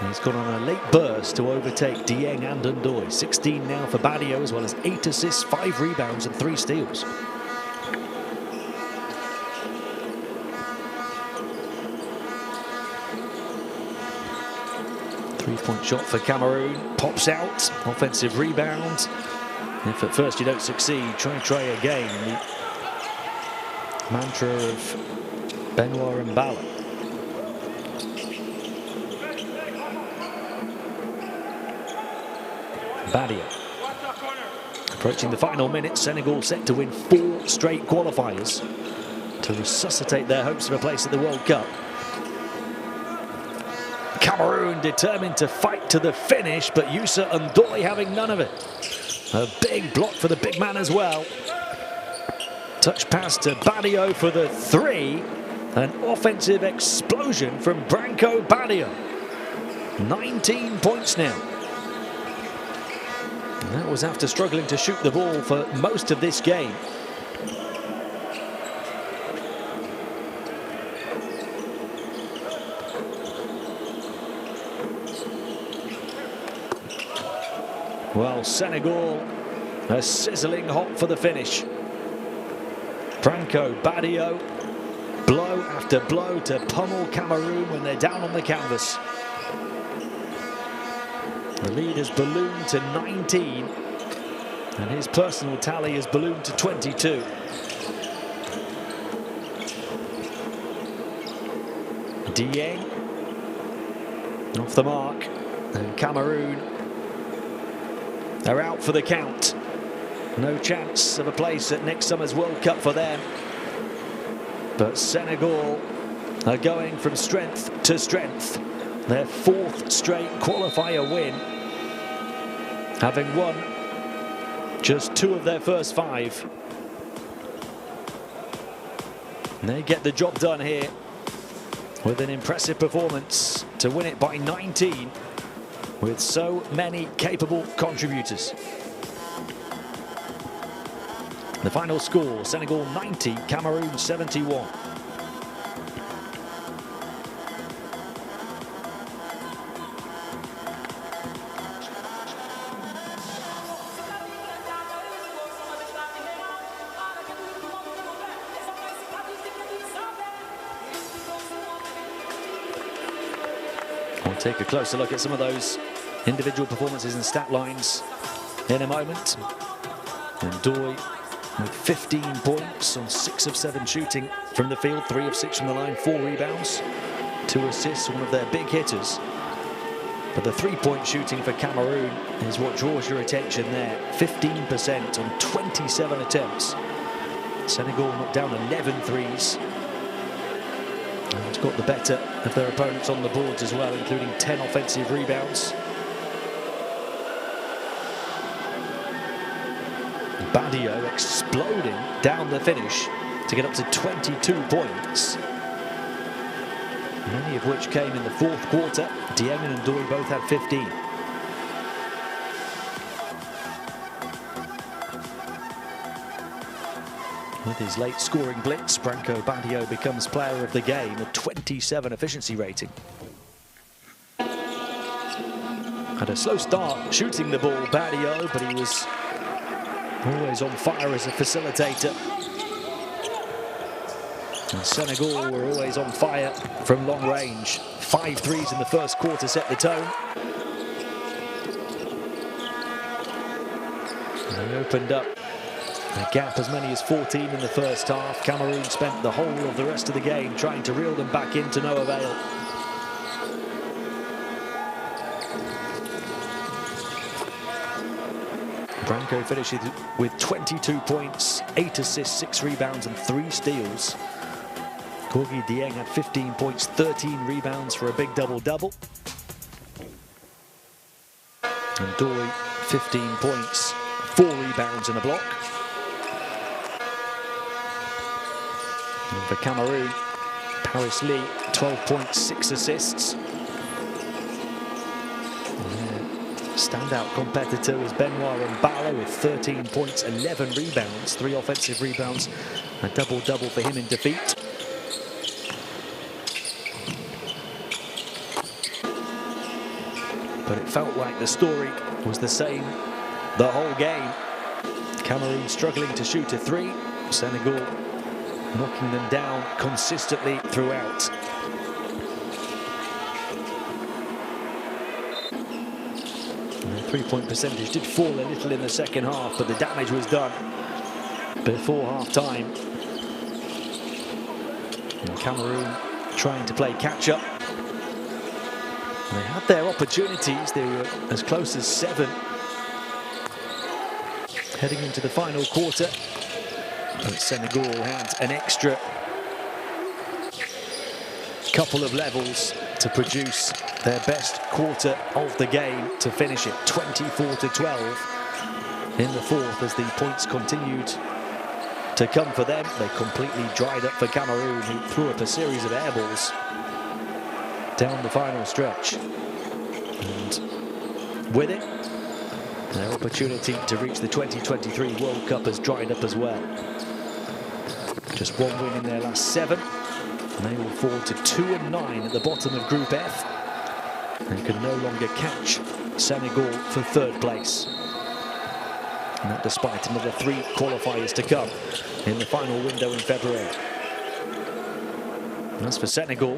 He's gone on a late burst to overtake Dieng and Ndoye. 16 now for Badio, as well as 8 assists, 5 rebounds and 3 steals. Three-point shot for Cameroon. Pops out. Offensive rebound. If at first you don't succeed, try again. The mantra of Benoit Mbala. Badia. Approaching the final minute, Senegal set to win 4 straight qualifiers to resuscitate their hopes of a place at the World Cup. Cameroon determined to fight to the finish, but Youssou Ndoye having none of it. A big block for the big man as well. Touch pass to Badio for the 3. An offensive explosion from Branco Badio. 19 points now. And that was after struggling to shoot the ball for most of this game. Well, Senegal are sizzling hot for the finish. Branco Badio, blow after blow to pummel Cameroon when they're down on the canvas. The lead has ballooned to 19, and his personal tally has ballooned to 22. Dieng off the mark, and Cameroon are out for the count. No chance of a place at next summer's World Cup for them. But Senegal are going from strength to strength. Their 4th straight qualifier win, having won just 2 of their first 5. And they get the job done here with an impressive performance to win it by 19 with so many capable contributors. The final score, Senegal 90, Cameroon 71. We'll take a closer look at some of those individual performances and stat lines in a moment. Ndoye with 15 points on 6 of 7 shooting from the field, 3 of 6 from the line, 4 rebounds, 2 assists, one of their big hitters. But the three-point shooting for Cameroon is what draws your attention there. 15% on 27 attempts. Senegal knocked down 11 threes. And got the better of their opponents on the boards as well, including 10 offensive rebounds. Badio exploding down the finish to get up to 22 points. Many of which came in the fourth quarter. Dieng and Ndoye both had 15. With his late scoring blitz, Branco Badio becomes player of the game, a 27 efficiency rating. Had a slow start shooting the ball, Badio, but he was always on fire as a facilitator. And Senegal were always on fire from long range. 5 threes in the first quarter set the tone. And they opened up a gap as many as 14 in the first half. Cameroon spent the whole of the rest of the game trying to reel them back in to no avail. Branco finishes with 22 points, 8 assists, 6 rebounds and 3 steals. Gorgui Dieng had 15 points, 13 rebounds for a big double-double. And Ndoye, 15 points, 4 rebounds and a block. And for Cameroon, Paris Lee, 12 points, 6 assists. Standout competitor was Benoit Mbala with 13 points, 11 rebounds, 3 offensive rebounds, a double-double for him in defeat. But it felt like the story was the same the whole game. Cameroon struggling to shoot a 3, Senegal knocking them down consistently throughout. And the three-point percentage did fall a little in the second half, but the damage was done before half-time. And Cameroon trying to play catch-up. They had their opportunities. They were as close as 7 heading into the final quarter. But Senegal had an extra couple of levels to produce their best quarter of the game to finish it 24-12 in the fourth. As the points continued to come for them, they completely dried up for Cameroon, who threw up a series of air balls down the final stretch. And with it, their opportunity to reach the 2023 World Cup has dried up as well. Just 1 win in their last 7. And they will fall to 2-9 at the bottom of Group F. And can no longer catch Senegal for 3rd place. And that despite another 3 qualifiers to come in the final window in February. And as for Senegal,